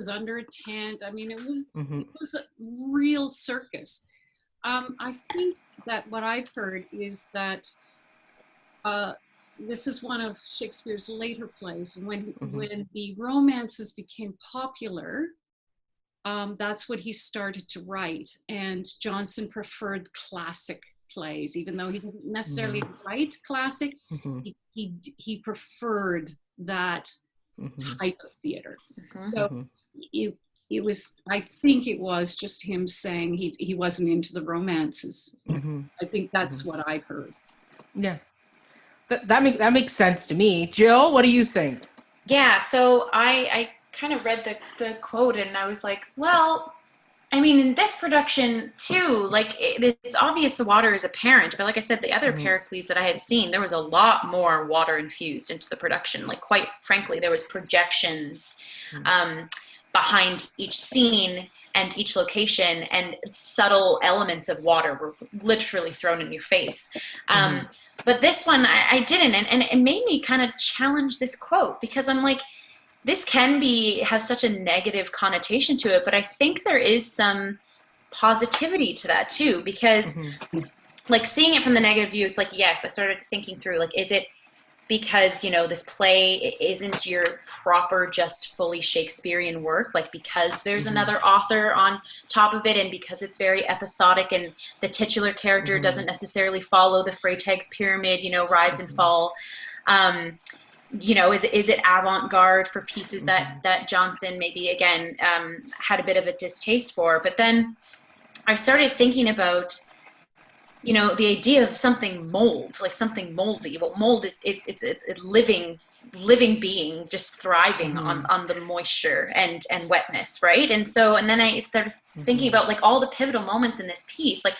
under a tent. I mean, it was a real circus. I think that what I've heard is that this is one of Shakespeare's later plays. And when the romances became popular, that's what he started to write. And Jonson preferred classic plays, even though he didn't necessarily write classic. He preferred that type of theater. So it was, I think it was just him saying he wasn't into the romances. I think that's what I've heard. Yeah, that makes sense to me. Jill, what do you think? Yeah, so I kind of read the quote and I was like, well, I mean, in this production too, it's obvious the water is apparent, but like I said, the other Pericles that I had seen, there was a lot more water infused into the production. Quite frankly, there was projections behind each scene and each location, and subtle elements of water were literally thrown in your face. But this one, I didn't, and it made me kind of challenge this quote, because I'm like, this can have such a negative connotation to it, but I think there is some positivity to that too, because seeing it from the negative view, it's yes, I started thinking through, is it because, you know, this play isn't your proper, just fully Shakespearean work, like because there's another author on top of it, and because it's very episodic and the titular character doesn't necessarily follow the Freytag's pyramid, you know, rise and fall. You know, is it avant-garde for pieces that Johnson maybe, again, had a bit of a distaste for? But then I started thinking about, you know, the idea of something mold, like something moldy. Well, mold is it's a living being just thriving on the moisture and wetness, right? And then I started thinking about like all the pivotal moments in this piece, like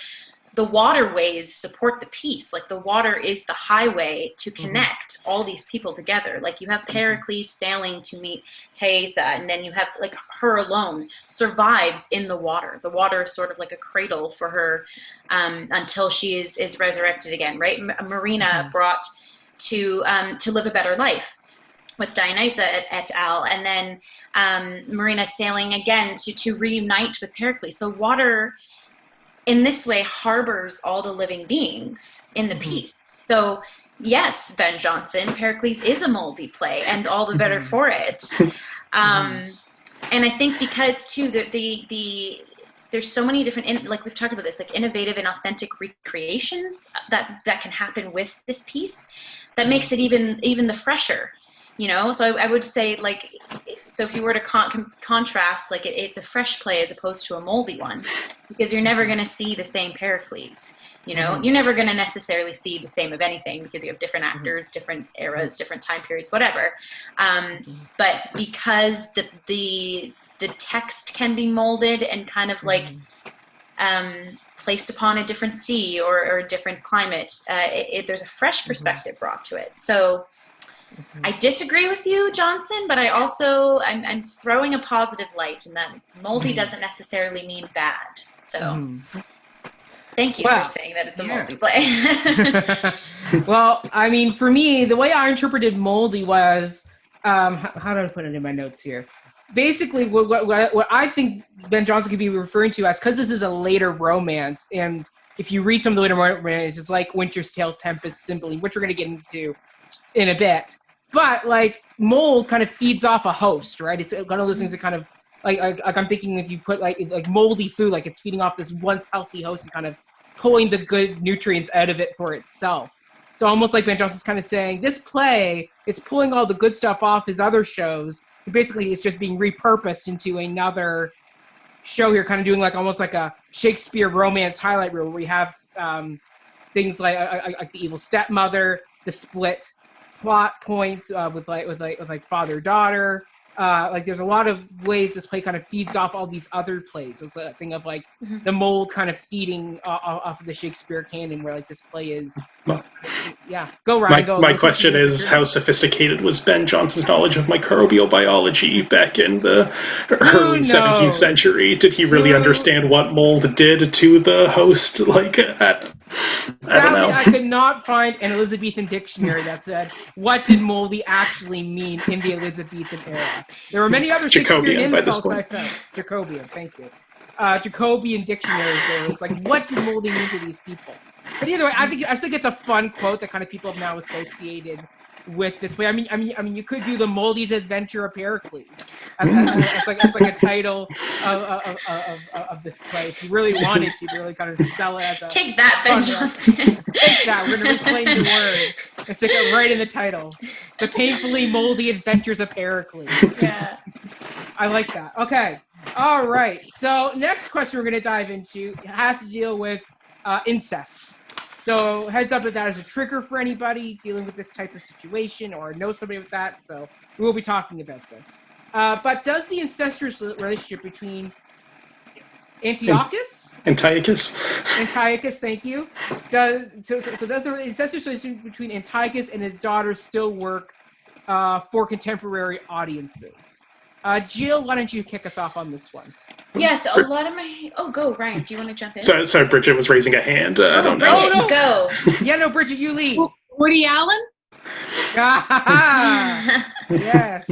the waterways support the piece. Like the water is the highway to connect all these people together. Like you have Pericles sailing to meet Thaisa, and then you have like her alone survives in the water. The water is sort of like a cradle for her until she is resurrected again, right? Marina brought to live a better life with Dionysa et al. And then Marina sailing again to reunite with Pericles. So water in this way harbors all the living beings in the piece. So yes, Ben Jonson, Pericles is a moldy play, and all the better for it. And I think because too there's so many different, like we've talked about this, like innovative and authentic recreation that can happen with this piece, that makes it even the fresher. You know, so I would say, like, if you were to contrast, like, it's a fresh play as opposed to a moldy one, because you're never going to see the same Pericles. You know, you're never going to necessarily see the same of anything, because you have different actors, different eras, different time periods, whatever. But because the text can be molded and kind of like placed upon a different sea or a different climate, there's a fresh perspective brought to it. So I disagree with you, Johnson, but I also, I'm throwing a positive light in that moldy doesn't necessarily mean bad. So thank you for saying that it's a moldy play. Well, I mean, for me, the way I interpreted moldy was, how do I put it in my notes here? Basically, what I think Ben Jonson could be referring to as, because this is a later romance, and if you read some of the later romance, it's like Winter's Tale, Tempest, Simply, which we're going to get into in a bit, but like mold kind of feeds off a host, right? It's one of those things that kind of like I'm thinking, if you put like moldy food, like it's feeding off this once healthy host and kind of pulling the good nutrients out of it for itself. So almost like Ben Jonson's kind of saying, this play, it's pulling all the good stuff off his other shows. Basically, it's just being repurposed into another show here, kind of doing like almost like a Shakespeare romance highlight reel, where we have things like the evil stepmother, the split plot points with father-daughter. Like there's a lot of ways this play kind of feeds off all these other plays. So it's a thing of like the mold kind of feeding off of the Shakespeare canon, where like this play is. Go Ryan. My question is, how sophisticated was Ben Jonson's knowledge of microbial biology back in the early 17th century? Did he really understand what mold did to the host? Like, I don't know. I could not find an Elizabethan dictionary that said, what did moldy actually mean in the Elizabethan era? There were many other Shakespearean insults I found. Jacobean, thank you. Jacobean dictionaries there. It's like, what did moldy mean to these people? But either way, I think it's a fun quote that kind of people have now associated with this play. I mean, you could do the Moldy's Adventure of Pericles as like a title of this play. If you really wanted to really kind of sell it as a take that, Ben Jonson. Take that. We're gonna reclaim the word and stick it right in the title. The painfully moldy Adventures of Pericles. Yeah, I like that. Okay, all right. So next question we're gonna dive into has to deal with incest. So heads up that is a trigger for anybody dealing with this type of situation or know somebody with that. So we will be talking about this. But does the incestuous relationship between Antiochus, thank you. Does the incestuous relationship between Antiochus and his daughter still work for contemporary audiences? Jill, why don't you kick us off on this one? Yes, a lot of my... Oh, go, Ryan. Do you want to jump in? Sorry, Brigit was raising a hand. I don't know. Brigit, go. Yeah, no, Brigit, you lead. Woody Allen? Yes.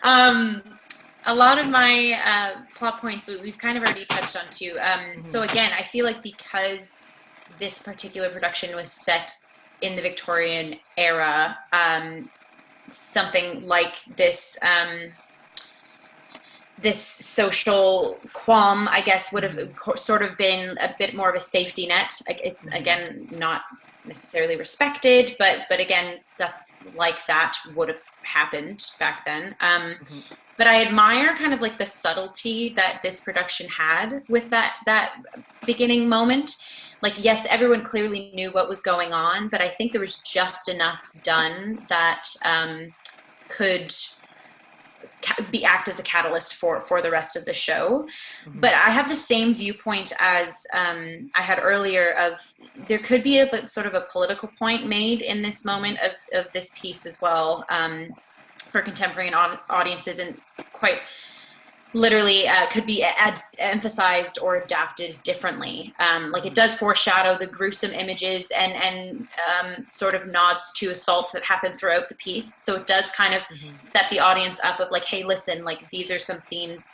A lot of my plot points we've kind of already touched on too. So again, I feel like because this particular production was set in the Victorian era, something like this this social qualm, I guess, would have sort of been a bit more of a safety net. It's again not necessarily respected, but again, stuff like that would have happened back then. But I admire kind of like the subtlety that this production had with that beginning moment. Like, yes, everyone clearly knew what was going on, but I think there was just enough done that could act as a catalyst for the rest of the show. But I have the same viewpoint as I had earlier of there could be a sort of a political point made in this moment of this piece as well, for contemporary audiences, and quite literally could be emphasized or adapted differently. Like, it does foreshadow the gruesome images and sort of nods to assaults that happen throughout the piece. So it does kind of set the audience up of like, hey, listen, like, these are some themes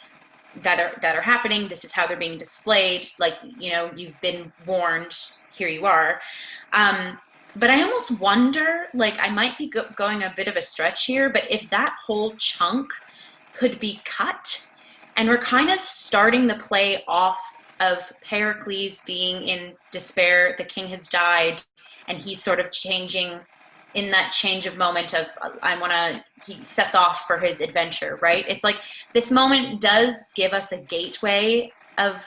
that are happening. This is how they're being displayed. Like, you know, you've been warned. Here you are. But I almost wonder, like, I might be going a bit of a stretch here, but if that whole chunk could be cut, and we're kind of starting the play off of Pericles being in despair, the king has died, and he's sort of changing in that change of moment of, he sets off for his adventure, right? It's like this moment does give us a gateway of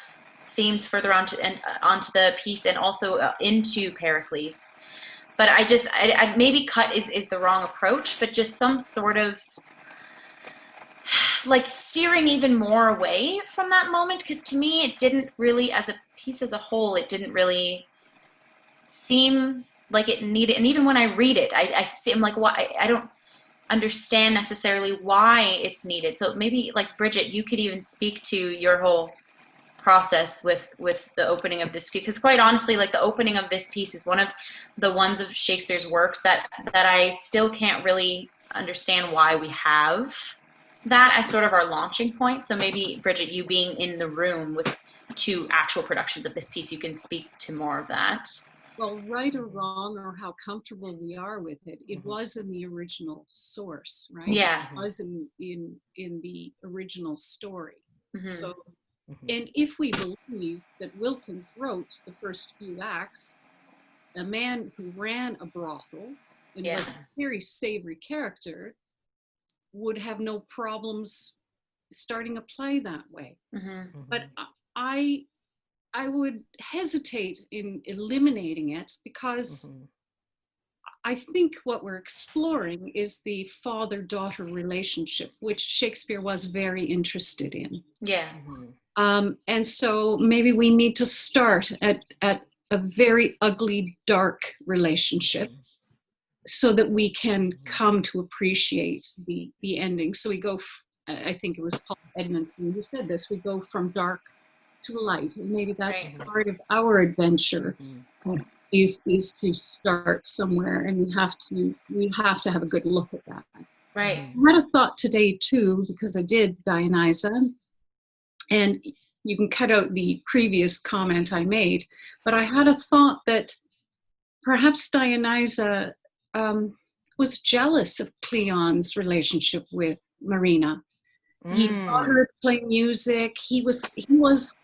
themes further onto the piece, and also into Pericles. But I maybe cut is the wrong approach, but just some sort of like steering even more away from that moment, because to me it didn't really, as a piece as a whole, it didn't really seem like it needed. And even when I read it, I see, I'm like, why? I don't understand necessarily why it's needed. So maybe, like, Brigit, you could even speak to your whole process with the opening of this piece, because quite honestly, like, the opening of this piece is one of the ones of Shakespeare's works that I still can't really understand why we have that as sort of our launching point. So maybe, Brigit, you being in the room with 2 actual productions of this piece, you can speak to more of that. Well, right or wrong, or how comfortable we are with it, it was in the original source, right? Yeah. It was in the original story. So, and if we believe that Wilkins wrote the first few acts, a man who ran a brothel and was a very savory character would have no problems starting a play that way. But I would hesitate in eliminating it, because I think what we're exploring is the father-daughter relationship, which Shakespeare was very interested in. Yeah. And so maybe we need to start at a very ugly, dark relationship, so that we can come to appreciate the ending. So we go, I think it was Paul Edmondson who said this, we go from dark to light. And maybe that's part of our adventure, is to start somewhere, and we have to have a good look at that. Right. I had a thought today too, because I did Dionysa, and you can cut out the previous comment I made, but I had a thought that perhaps Dionysa was jealous of Cleon's relationship with Marina. He taught her to play music. He was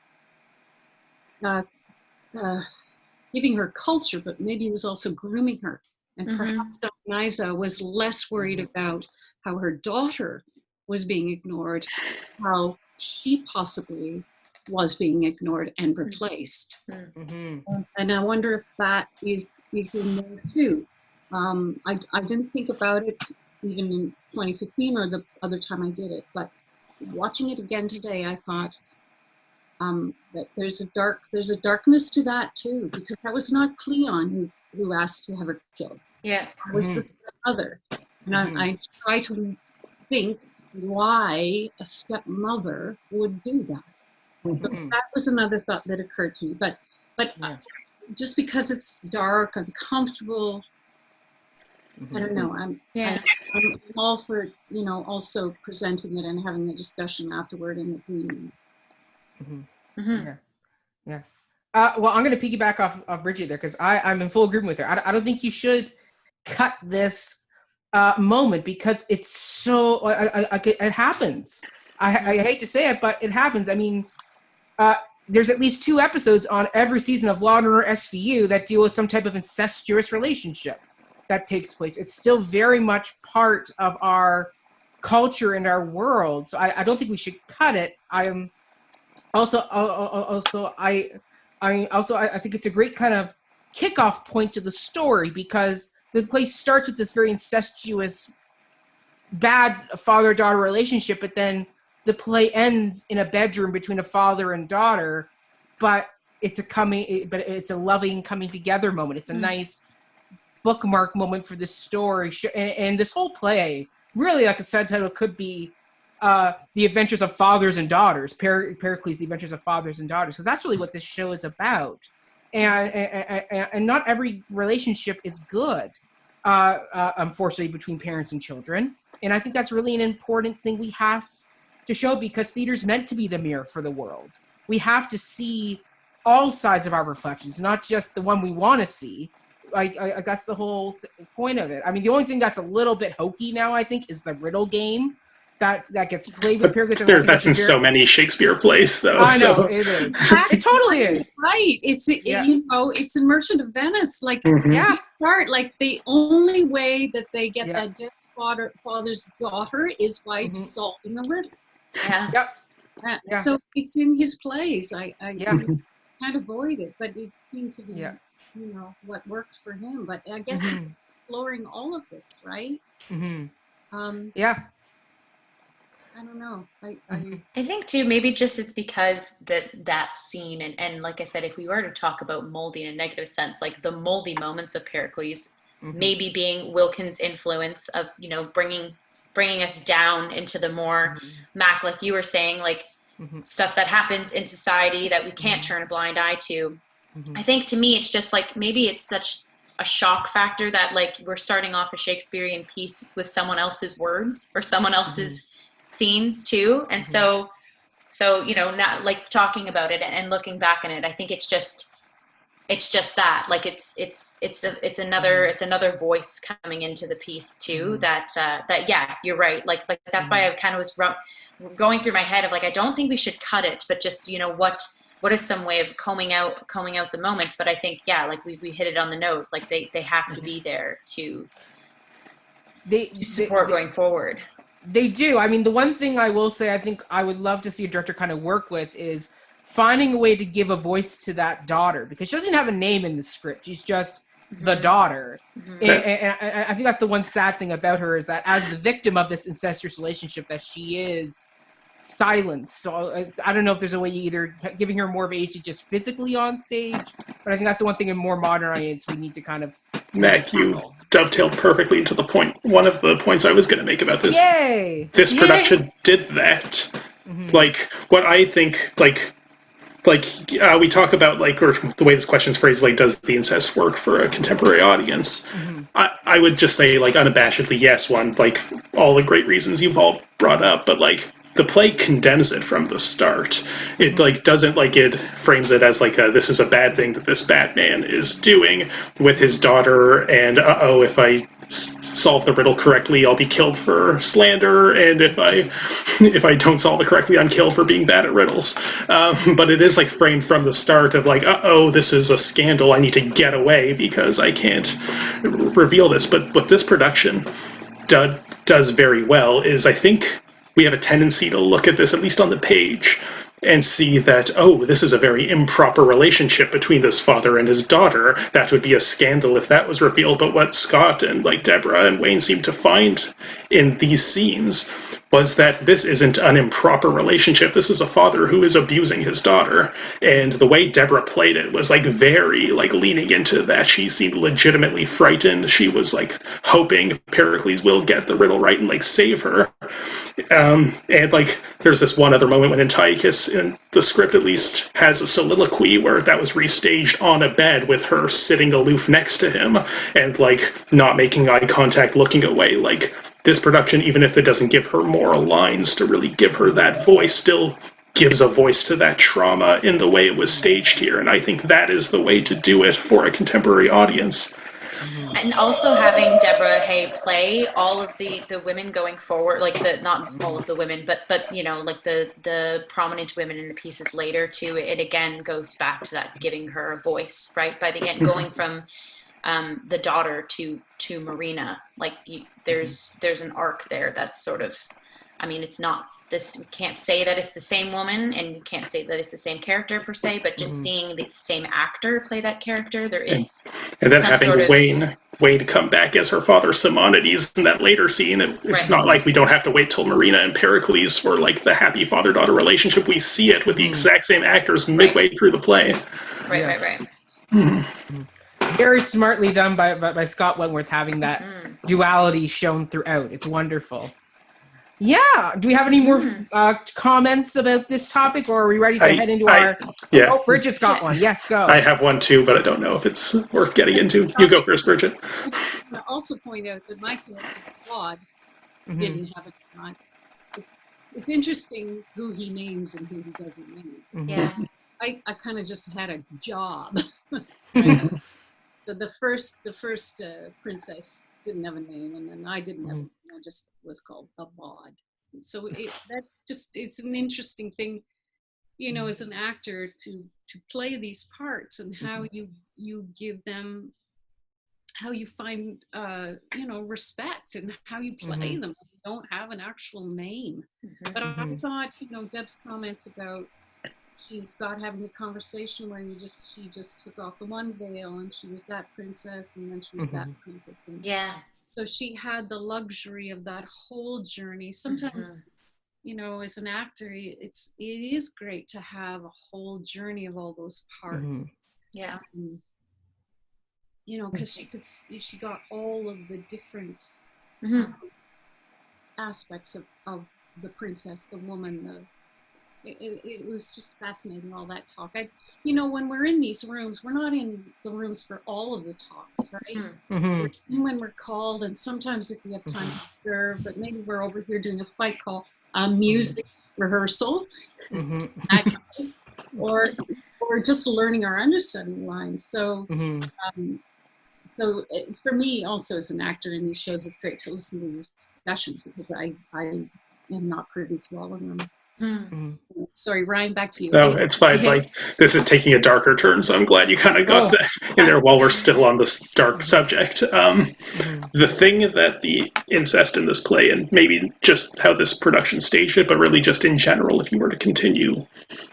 giving her culture, but maybe he was also grooming her. And perhaps Dionysa was less worried about how her daughter was being ignored, how she possibly was being ignored and replaced. And I wonder if that is in there too. I didn't think about it even in 2015 or the other time I did it, but watching it again today, I thought that there's a darkness to that too, because that was not Cleon who asked to have her killed. Yeah. It was the stepmother. And I try to think why a stepmother would do that. But that was another thought that occurred to me. But just because it's dark, uncomfortable, I don't know. I'm all for, also presenting it and having a discussion afterward and agreeing. Yeah. Well, I'm going to piggyback off Brigit there because I'm in full agreement with her. I don't think you should cut this moment because it's so it happens. I hate to say it, but it happens. I mean, there's at least 2 episodes on every season of Law & Order SVU that deal with some type of incestuous relationship that takes place. It's still very much part of our culture and our world. So I don't think we should cut it. I think it's a great kind of kickoff point to the story because the play starts with this very incestuous, bad father-daughter relationship, but then the play ends in a bedroom between a father and daughter, but it's a loving coming together moment. It's a nice bookmark moment for this story, and this whole play really, like a subtitle could be The Adventures of Fathers and Daughters, Pericles, The Adventures of Fathers and Daughters, because that's really what this show is about. And not every relationship is good, unfortunately, between parents and children. And I think that's really an important thing we have to show because theater's meant to be the mirror for the world. We have to see all sides of our reflections, not just the one we want to see. That's the whole point of it. I mean, the only thing that's a little bit hokey now, I think, is the riddle game that gets played with Pericles. That's in so many Shakespeare plays, though. I know, it is. It totally is. Right. It's it's in Merchant of Venice. Like, start like the only way that they get that dead father's daughter is by solving a riddle. Yeah. Yep. So it's in his plays. I can't avoid it, but it seemed to be what worked for him. But I guess exploring all of this, right? I don't know. I think too, maybe just it's because that scene and like I said, if we were to talk about moldy in a negative sense, like the moldy moments of Pericles, maybe being Wilkins' influence of bringing us down into the more Mac, like you were saying, like stuff that happens in society that we can't turn a blind eye to. I think to me, it's just like maybe it's such a shock factor that like we're starting off a Shakespearean piece with someone else's words or someone else's scenes too, and so not like talking about it and looking back on it. I think it's just that like it's another voice coming into the piece too. That you're right. Like that's why I kind of was going through my head of like I don't think we should cut it, but just what is some way of combing out the moments. But I think like we hit it on the nose. Like they have to be there to support going forward. They do. I mean, the one thing I will say I think I would love to see a director kind of work with is finding a way to give a voice to that daughter, because she doesn't have a name in the script. She's just the daughter. And I think that's the one sad thing about her is that as the victim of this incestuous relationship that she is silenced. So I don't know if there's a way either giving her more of age to just physically on stage, but I think that's the one thing in more modern audience we need to kind of Mac, you dovetailed perfectly into the point. One of the points I was going to make about this. Yay! This production did that. Like, what I think, we talk about, like, or the way this question's phrased, like, does the incest work for a contemporary audience? I would just say, like, unabashedly, yes, like, all the great reasons you've all brought up, but, like, the play condemns it from the start. It doesn't it frames it as this is a bad thing that this bad man is doing with his daughter, and if I solve the riddle correctly, I'll be killed for slander, and if I don't solve it correctly, I'm killed for being bad at riddles. But it is framed from the start of this is a scandal. I need to get away because I can't reveal this. But what this production does very well is I think we have a tendency to look at this, at least on the page, and see that, this is a very improper relationship between this father and his daughter. That would be a scandal if that was revealed. But what Scott and Deborah and Wayne seem to find in these scenes was that this isn't an improper relationship. This is a father who is abusing his daughter. And the way Deborah played it was very leaning into that. She seemed legitimately frightened. She was hoping Pericles will get the riddle right and save her. And there's this one other moment when Antiochus, in the script at least, has a soliloquy where that was restaged on a bed with her sitting aloof next to him and not making eye contact, looking away. This production, even if it doesn't give her moral lines to really give her that voice, still gives a voice to that trauma in the way it was staged here. And I think that is the way to do it for a contemporary audience. And also having Deborah Hay play all of the women going forward, like not all of the women, but like the prominent women in the pieces later too. It again goes back to that giving her a voice, right? By the end, going from the daughter to Marina, like there's an arc there that's sort of, I mean, it's not this, we can't say that it's the same woman, and you can't say that it's the same character per se, but just seeing the same actor play that character, there is. And then having Wayne come back as her father Simonides in that later scene, it's not like we don't have to wait till Marina and Pericles for like the happy father-daughter relationship. We see it with the exact same actors midway through the play. Right. Very smartly done by Scott Wentworth, having that duality shown throughout. It's wonderful. Yeah. Do we have any more comments about this topic, or are we ready to head into our... Yeah. Oh, Brigit's got one. Yes, go. I have one too, but I don't know if it's worth getting into. You go first, Brigit. I'll also point out that my character, Bawd, didn't have a time. It's interesting who he names and who he doesn't name. Yeah. I kind of just had a job. Right? So the first princess didn't have a name, and then I didn't have a name. I just was called a Bawd. So it's an interesting thing, as an actor to play these parts, and how you give them, how you find respect, and how you play them. You don't have an actual name. But I thought, Deb's comments about Scott having a conversation where she just took off the one veil, and she was that princess, and then she was that princess. And so she had the luxury of that whole journey. Sometimes, as an actor, it is great to have a whole journey of all those parts. Yeah. Because she got all of the different aspects of the princess, the woman, it was just fascinating, all that talk. When we're in these rooms, we're not in the rooms for all of the talks, right? We're in when we're called, and sometimes if we have time to observe, but maybe we're over here doing a fight call, music rehearsal, or just learning our understudy lines. So, for me, also as an actor in these shows, it's great to listen to these discussions, because I am not privy to all of them. Sorry, Ryan, back to you. No, it's fine. Like, this is taking a darker turn, so I'm glad you kind of got that in there while we're still on this dark subject. The thing that the incest in this play, and maybe just how this production staged it, but really just in general, if you were to continue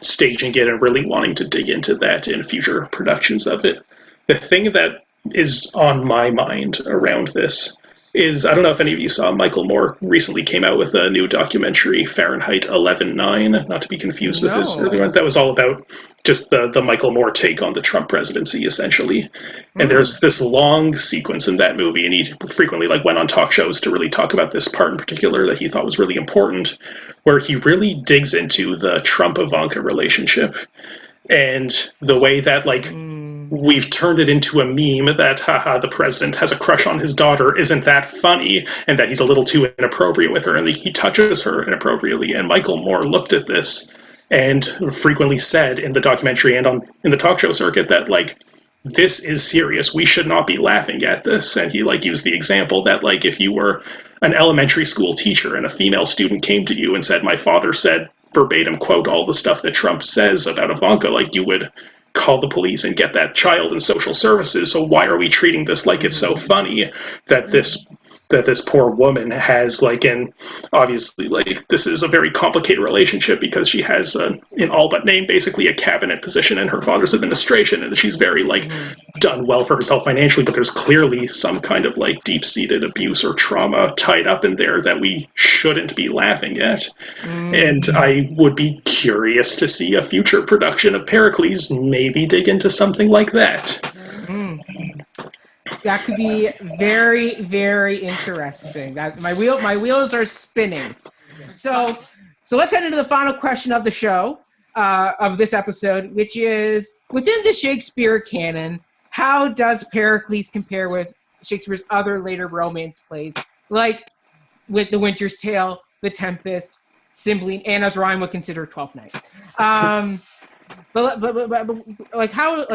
staging it and really wanting to dig into that in future productions of it, the thing that is on my mind around this is, I don't know if any of you saw, Michael Moore recently came out with a new documentary, Fahrenheit 11/9, not to be confused with his earlier one. That was all about just the Michael Moore take on the Trump presidency, essentially. And there's this long sequence in that movie, and he frequently went on talk shows to really talk about this part in particular that he thought was really important, where he really digs into the Trump-Ivanka relationship and the way that, we've turned it into a meme that, haha, the president has a crush on his daughter, isn't that funny, and that he's a little too inappropriate with her, and he touches her inappropriately. And Michael Moore looked at this and frequently said in the documentary and in the talk show circuit that, this is serious. We should not be laughing at this. And he used the example that if you were an elementary school teacher and a female student came to you and said, my father said verbatim quote all the stuff that Trump says about Ivanka, you would call the police and get that child in social services. So why are we treating this like it's so funny that this poor woman has and obviously this is a very complicated relationship because she has in all but name basically a cabinet position in her father's administration, and she's very done well for herself financially, but there's clearly some kind of deep-seated abuse or trauma tied up in there that we shouldn't be laughing at. And I would be curious to see a future production of Pericles maybe dig into something like that. That could be very, very interesting. My wheels are spinning. So let's head into the final question of the show, of this episode, which is, within the Shakespeare canon, how does Pericles compare with Shakespeare's other later romance plays, like with The Winter's Tale, The Tempest, Cymbeline, and as Ryan would consider Twelfth Night. But like how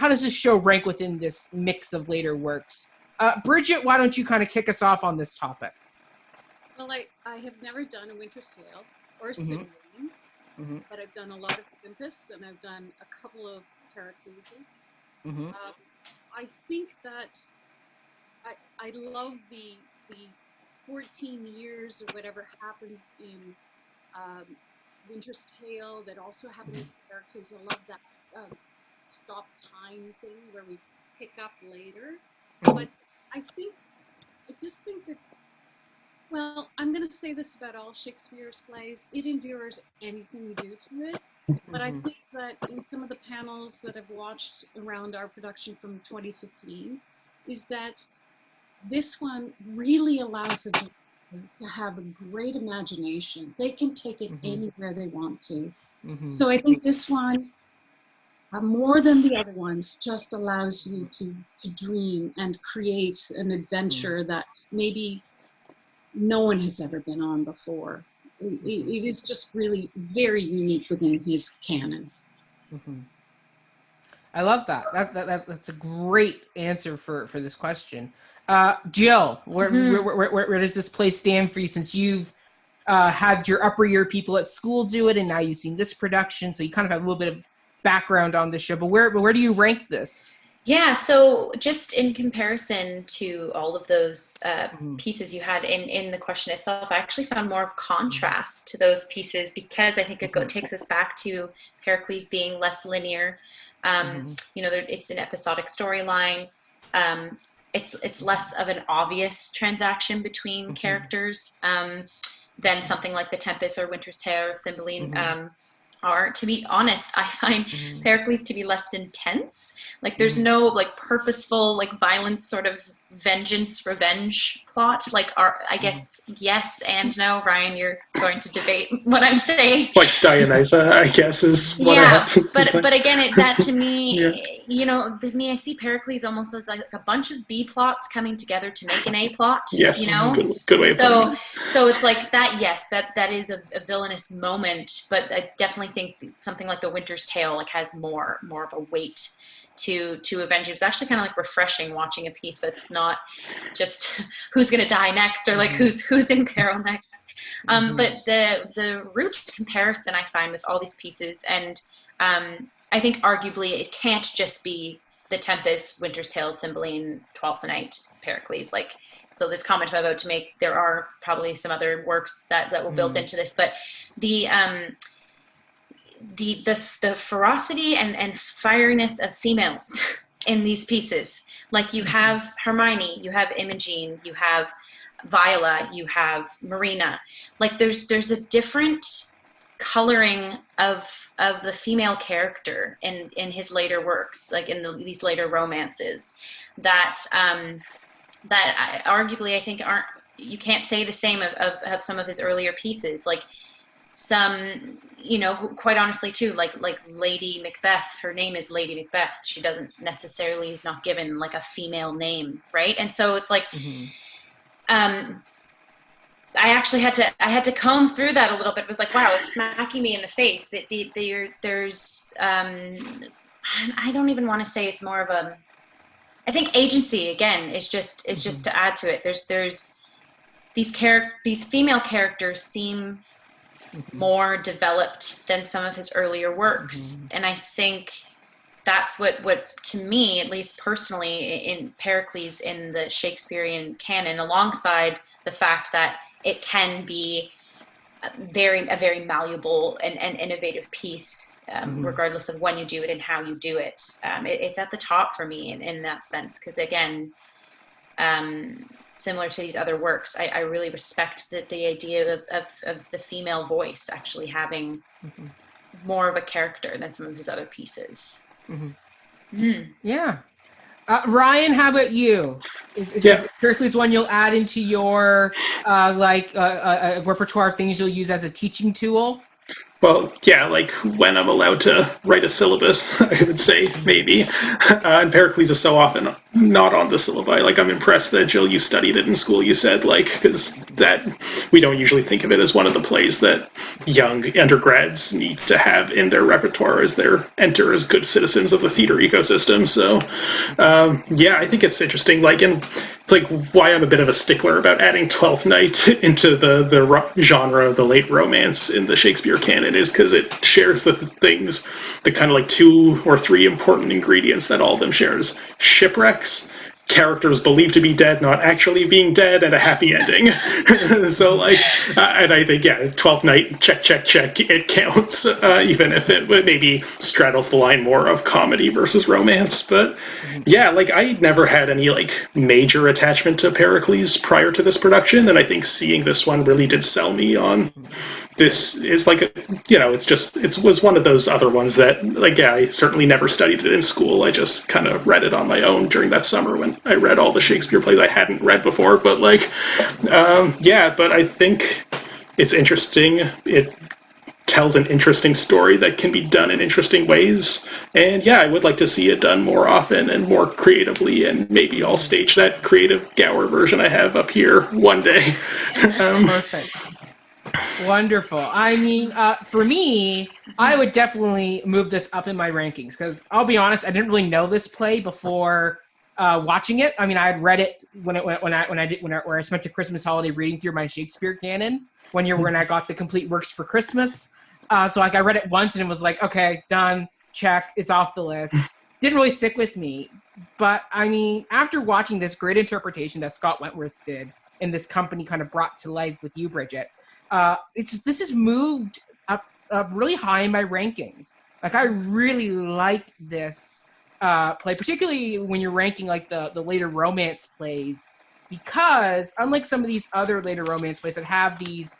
does this show rank within this mix of later works? Brigit, why don't you kind of kick us off on this topic? Well, I have never done A Winter's Tale or Cymbeline, but I've done a lot of Olympus, and I've done a couple of Pericleses. I think that I love the 14 years or whatever happens in Winter's Tale that also happens in Pericles. I love that stop time thing where we pick up later. But I just think that, well, I'm going to say this about all Shakespeare's plays. It endures anything you do to it. But I think that in some of the panels that I've watched around our production from 2015, is that this one really allows the director to have a great imagination. They can take it anywhere they want to. So I think this one, more than the other ones, just allows you to dream and create an adventure that maybe no one has ever been on before. It is just really very unique within his canon. I love that. That's a great answer for this question. Jill, where does this play stand for you, since you've had your upper year people at school do it, and now you've seen this production, so you kind of have a little bit of background on the show, but where do you rank this? Yeah, so just in comparison to all of those pieces you had in the question itself, I actually found more of contrast to those pieces, because I think it takes us back to Pericles being less linear. It's an episodic storyline. It's less of an obvious transaction between characters than something like The Tempest or Winter's Tale or Cymbeline are. To be honest, I find Pericles to be less intense. Like there's no like purposeful like violence sort of vengeance revenge plot. Like I guess yes and no. Ryan, you're going to debate what I'm saying. Like Dionysa, I guess, is what but again, that to me, to me, I see Pericles almost as like a bunch of B plots coming together to make an A plot. Yes, good way of putting it. So it's like that. Yes, that is a villainous moment, but I definitely think something like The Winter's Tale like has more of a weight to avenge. It was actually kind of like refreshing watching a piece that's not just who's going to die next or like who's in peril next. But the root comparison I find with all these pieces, and I think arguably it can't just be The Tempest, Winter's Tale, Cymbeline, Twelfth Night, Pericles. Like, so this comment I'm about to make, there are probably some other works that were built into this, but the ferocity and fieriness of females in these pieces. Like you have Hermione, you have Imogen, you have Viola, you have Marina. Like there's a different coloring of the female character in his later works, like in these later romances, that arguably I think you can't say the same of some of his earlier pieces. Like some, quite honestly too, like Lady Macbeth, her name is Lady Macbeth. She doesn't necessarily, is not given like a female name, right? And so it's like, I actually had to comb through that a little bit. It was like, wow, it's smacking me in the face that there's I don't even want to say it's more of a, I think agency again is just to add to it. There's these female characters seem more developed than some of his earlier works, and I think that's what to me, at least personally, in Pericles in the Shakespearean canon, alongside the fact that it can be a very malleable and innovative piece, regardless of when you do it and how you do it. It's at the top for me in that sense, because again, similar to these other works, I really respect the idea of the female voice actually having more of a character than some of his other pieces. Yeah. Ryan, how about you? Is Pericles one you'll add into your a repertoire of things you'll use as a teaching tool? Well, yeah, like when I'm allowed to write a syllabus, I would say maybe. And Pericles is so often not on the syllabi. Like, I'm impressed that, Jill, you studied it in school, you said, like, because that we don't usually think of it as one of the plays that young undergrads need to have in their repertoire as they enter as good citizens of the theater ecosystem. So, yeah, I think it's interesting. Like, and like why I'm a bit of a stickler about adding Twelfth Night into the genre of the late romance in the Shakespeare canon is because it shares the things, the kind of like 2 or 3 important ingredients that all of them shares: shipwrecks, characters believed to be dead not actually being dead, and a happy ending. So like, and I think, yeah, Twelfth Night, check, it counts, even if it maybe straddles the line more of comedy versus romance. But yeah, like I never had any like major attachment to Pericles prior to this production, and I think seeing this one really did sell me on this. Is like, it was one of those other ones that, like, yeah, I certainly never studied it in school. I just kind of read it on my own during that summer when I read all the Shakespeare plays I hadn't read before. But like, yeah, but I think it's interesting. It tells an interesting story that can be done in interesting ways. And yeah, I would like to see it done more often and more creatively, and maybe I'll stage that creative Gower version I have up here one day. Perfect. Wonderful. I mean, for me, I would definitely move this up in my rankings because I'll be honest, I didn't really know this play before watching it. I mean, I had read it when I spent a Christmas holiday reading through my Shakespeare canon one year when I got the complete works for Christmas. So like I read it once and it was like, okay, done, check, it's off the list. Didn't really stick with me. But I mean, after watching this great interpretation that Scott Wentworth did and this company kind of brought to life with you, Brigit, this has moved up really high in my rankings. Like I really like this play, particularly when you're ranking like the later romance plays, because unlike some of these other later romance plays that have these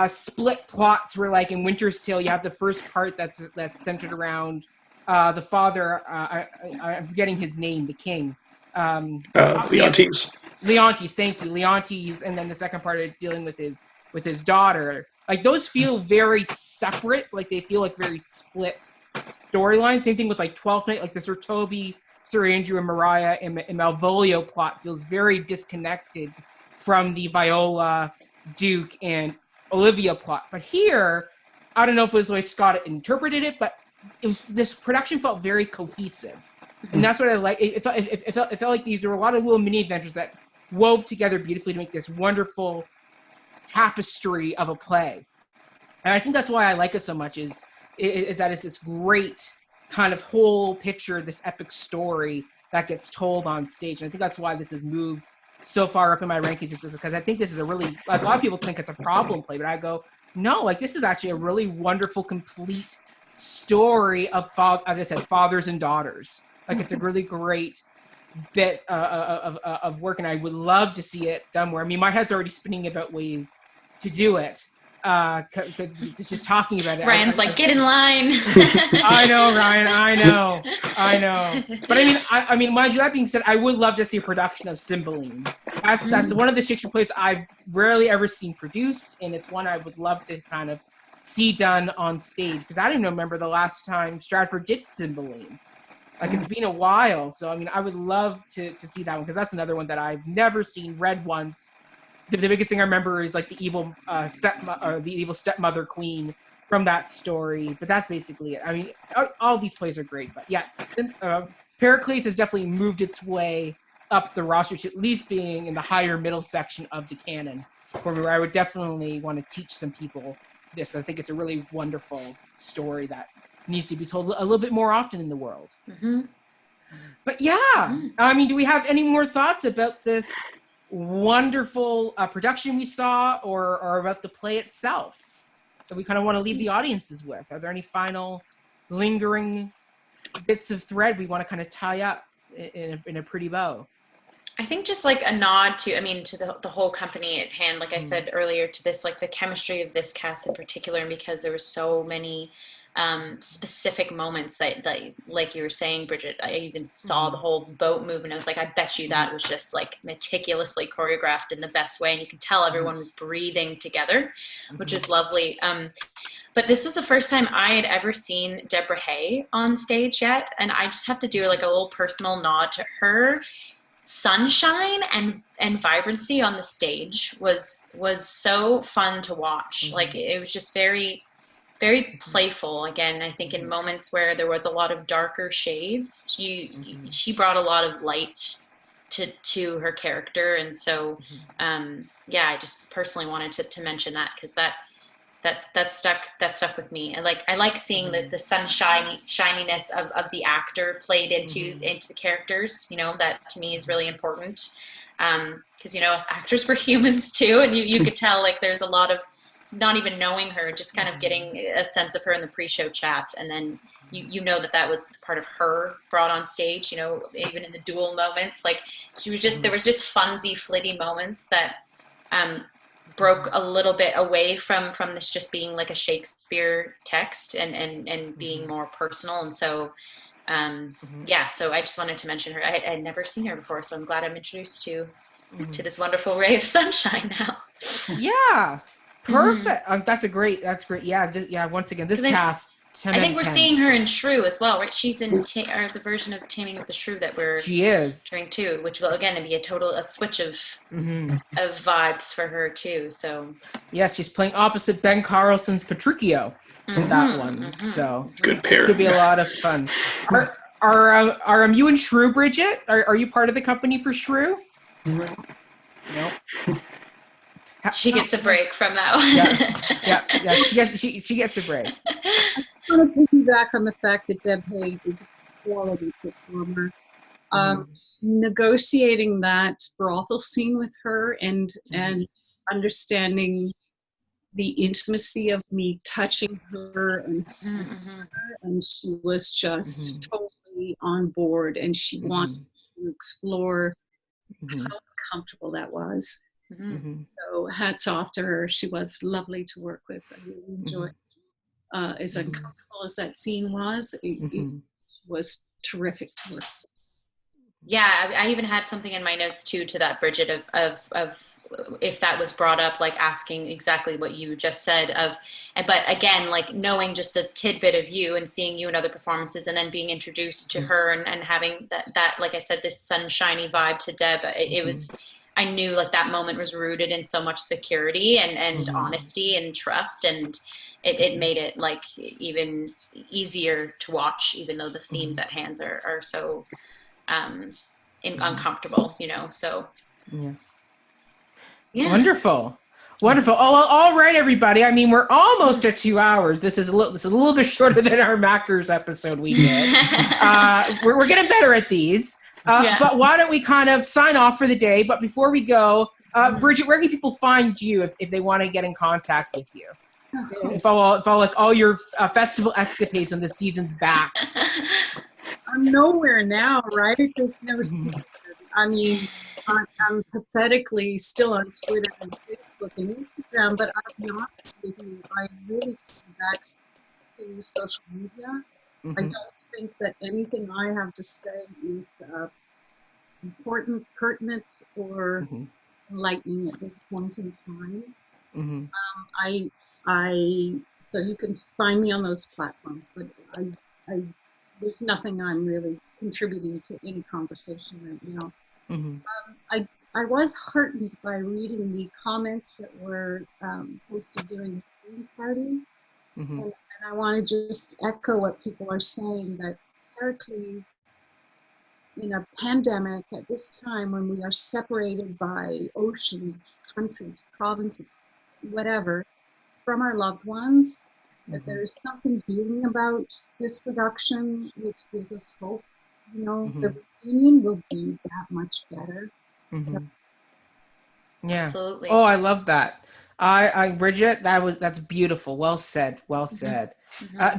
split plots where, like in Winter's Tale, you have the first part that's centered around the father. I'm forgetting his name, the king. Leontes. Leontes, thank you, Leontes, and then the second part is dealing with his daughter. Like those feel very separate. Like they feel like very split storylines. Same thing with like Twelfth Night. Like the Sir Toby, Sir Andrew, and Mariah and Malvolio plot feels very disconnected from the Viola, Duke, and Olivia plot. But here, I don't know if it was the way Scott interpreted it, but this production felt very cohesive. And that's what I like. It felt like there were a lot of little mini adventures that wove together beautifully to make this wonderful tapestry of a play. And I think that's why I like it so much is that it's this great kind of whole picture, this epic story that gets told on stage. And I think that's why this has moved so far up in my rankings, is because I think this is a really, like, a lot of people think it's a problem play, but I go, no, like this is actually a really wonderful, complete story of, as I said, fathers and daughters. Like it's a really great bit of work, and I would love to see it done more. I mean, my head's already spinning about ways to do it. It's just talking about it. Ryan's like, get in line. I know, Ryan. I know. But I mean, mind you, that being said, I would love to see a production of Cymbeline. That's one of the Shakespeare plays I've rarely ever seen produced, and it's one I would love to kind of see done on stage, because I don't even remember the last time Stratford did Cymbeline. Like, it's been a while, so I mean, I would love to see that one, because that's another one that I've never seen, read once. The biggest thing I remember is like the evil stepmother queen from that story, but that's basically it. I mean, all these plays are great, but yeah, Pericles has definitely moved its way up the roster to at least being in the higher middle section of the canon, where I would definitely want to teach some people this. I think it's a really wonderful story that needs to be told a little bit more often in the world. Mm-hmm. But yeah, I mean, do we have any more thoughts about this wonderful production we saw, or about the play itself that we kind of want to leave the audiences with? Are there any final lingering bits of thread we want to kind of tie up in a pretty bow? I think just like a nod to the whole company at hand, like I said earlier, to this, like the chemistry of this cast in particular, and because there were so many specific moments that, like you were saying, Brigit, I even saw the whole boat movement. I was like, I bet you that was just like meticulously choreographed in the best way. And you could tell everyone was breathing together, which is lovely. But this was the first time I had ever seen Deborah Hay on stage yet. And I just have to do like a little personal nod to her. Sunshine and vibrancy on the stage was so fun to watch. Like it was just very, very playful. Again, I think in moments where there was a lot of darker shades, she brought a lot of light to her character. And so I just personally wanted to mention that, because that stuck with me. And I like seeing the shininess of the actor played into the characters. That to me is really important, because us actors were humans too, and you could tell there's a lot of not even knowing her, just kind of getting a sense of her in the pre-show chat, and then that was part of her brought on stage. Even in the duel moments, she was just there was just funsy, flitty moments that broke a little bit away from this just being like a Shakespeare text and being more personal. And so so I just wanted to mention her. I'd never seen her before, so I'm glad I'm introduced to this wonderful ray of sunshine now. Yeah, perfect. That's great. Yeah, once again, this cast. I think we're seeing her in Shrew as well, right? She's in the version of Taming of the Shrew that we're hearing too, which will again be a switch of vibes for her too. So yes, she's playing opposite Ben Carlson's Patricchio in that one. So good pair. Could be a lot of fun. Are you in Shrew, Brigit? Are you part of the company for Shrew? No. She gets a break from that one. Yeah. She gets a break. I want to piggyback on the fact that Deb Hay is a quality performer. Negotiating that brothel scene with her and understanding the intimacy of me touching her and and she was just totally on board, and she wanted to explore how comfortable that was. So hats off to her. She was lovely to work with. I really enjoyed it. As uncomfortable as that scene was, it was terrific to work with. Yeah, I even had something in my notes too to that, Brigit, of if that was brought up, asking exactly what you just said but again, knowing just a tidbit of you and seeing you in other performances and then being introduced to her and having that, like I said, this sunshiny vibe to Deb, it was, I knew that moment was rooted in so much security and honesty and trust, and it made it even easier to watch, even though the themes at hand are so uncomfortable, so yeah. Wonderful. Oh, well, all right, everybody. I mean, we're almost at 2 hours. This is a little bit shorter than our Mackers episode we did. We're getting better at these. But why don't we kind of sign off for the day? But before we go, Brigit, where can people find you if they want to get in contact with you? Follow all your festival escapades when the season's back. I'm nowhere now, right? There's no season. I mean, I'm pathetically still on Twitter and Facebook and Instagram, but I'll be honest with you, I really take back to social media. I don't think that anything I have to say is important, pertinent, or enlightening at this point in time. So you can find me on those platforms, but there's nothing I'm really contributing to any conversation right now. I was heartened by reading the comments that were posted during the Green Party, and I want to just echo what people are saying, that Pericles, in a pandemic at this time when we are separated by oceans, countries, provinces, whatever, from our loved ones, that there's something healing about this production, which gives us hope. The reunion will be that much better. Yeah. Absolutely. Oh, I love that. Brigit, that's beautiful. Well said.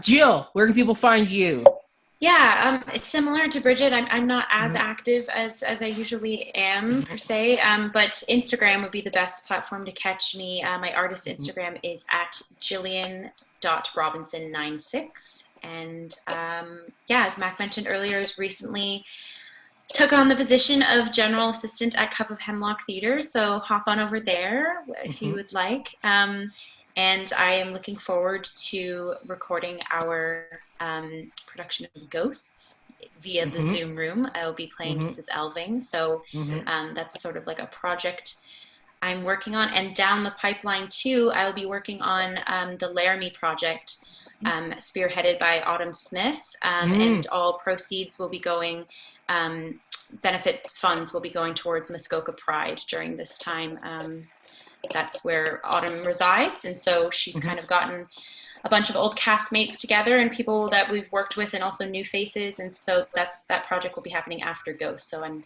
Jill, where can people find you? Yeah, it's similar to Brigit. I'm not as active as I usually am, per se, but Instagram would be the best platform to catch me. My artist Instagram is at Jillian julian.robinson96. And as Mac mentioned earlier, is recently took on the position of general assistant at Cup of Hemlock Theatre. So hop on over there if you would like. And I am looking forward to recording our production of Ghosts via the Zoom room. I will be playing Mrs. Elving. So that's sort of like a project I'm working on. And down the pipeline too, I will be working on the Laramie project, spearheaded by Autumn Smith. And all proceeds will be going, benefit funds will be going towards Muskoka Pride during this time. That's where Autumn resides. And so she's kind of gotten a bunch of old castmates together and people that we've worked with, and also new faces. And so that project will be happening after Ghost. So I'm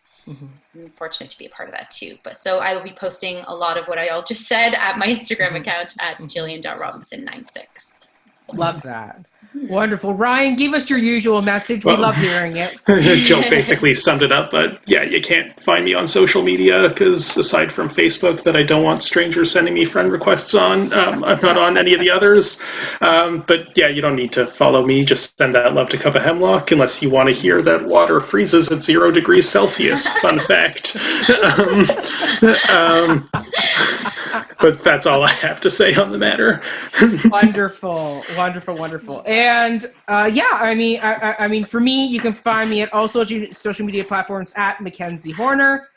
fortunate to be a part of that too. But so I will be posting a lot of what I all just said at my Instagram account at julian.robinson96. Love that. Wonderful. Ryan, give us your usual message. We love hearing it. Jill basically summed it up, but yeah, you can't find me on social media because aside from Facebook that I don't want strangers sending me friend requests on, I'm not on any of the others. But yeah, you don't need to follow me. Just send that love to Cup of Hemlock unless you want to hear that water freezes at 0 degrees Celsius. Fun fact. But that's all I have to say on the matter. Wonderful. And I mean, for me, you can find me at all social media platforms at Mackenzie Horner.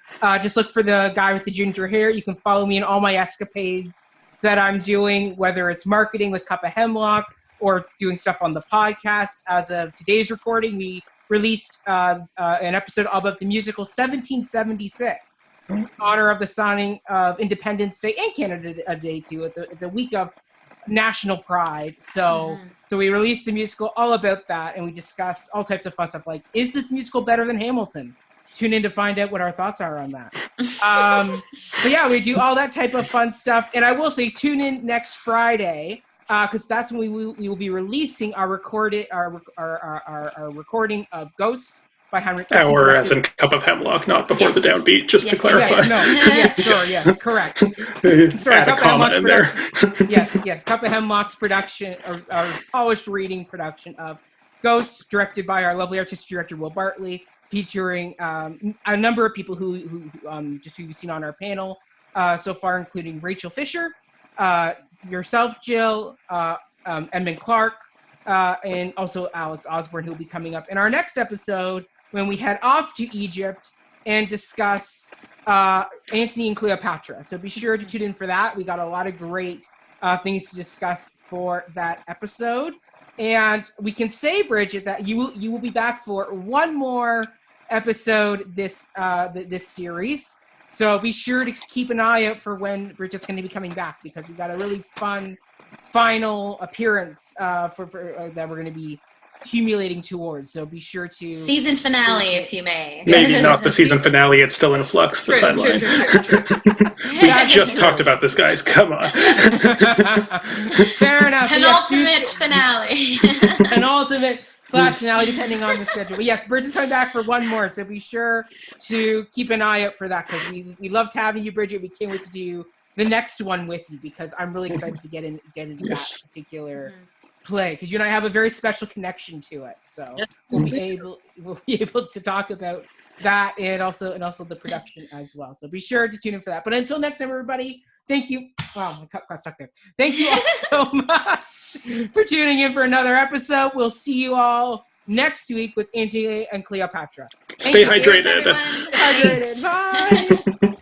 Just look for the guy with the ginger hair. You can follow me in all my escapades that I'm doing, whether it's marketing with Cup of Hemlock or doing stuff on the podcast. As of today's recording, we released an episode about the musical 1776. In honor of the signing of Independence Day and Canada Day too. It's a week of national pride. So we released the musical all about that, and we discussed all types of fun stuff like, is this musical better than Hamilton? Tune in to find out what our thoughts are on that. But yeah, we do all that type of fun stuff. And I will say, tune in next Friday, because that's when we will be releasing our recording of Ghosts by Henrik. Or as in Cup of Hemlock, not before the downbeat, just to clarify. Yes, correct. Sorry, add a comma in there. yes, Cup of Hemlock's production, our polished reading production of Ghosts, directed by our lovely artistic director, Will Bartley, featuring a number of people who you've seen on our panel so far, including Rachel Fisher, yourself, Jill, Edmund Clark, and also Alex Osborne, who will be coming up in our next episode when we head off to Egypt and discuss Antony and Cleopatra. So be sure to tune in for that. We got a lot of great things to discuss for that episode. And we can say, Brigit, that you will be back for one more episode this series. So be sure to keep an eye out for when Brigit's going to be coming back, because we've got a really fun final appearance for that we're going to be accumulating towards. So be sure to season finale, if you may. Maybe not the season finale. It's still in flux. The timeline. We just talked about this, guys. Come on. Fair enough. Penultimate finale. Penultimate / finale, depending on the schedule. But yes, Brigit's coming back for one more. So be sure to keep an eye out for that, because we loved having you, Brigit. We can't wait to do the next one with you, because I'm really excited to get into that particular play, because you and I have a very special connection to it. So we'll be able to talk about that and also the production as well. So be sure to tune in for that. But until next time, everybody, thank you. Wow, my cup got stuck there. Thank you all so much for tuning in for another episode. We'll see you all next week with Antony and Cleopatra. Stay hydrated. Hydrated. Bye.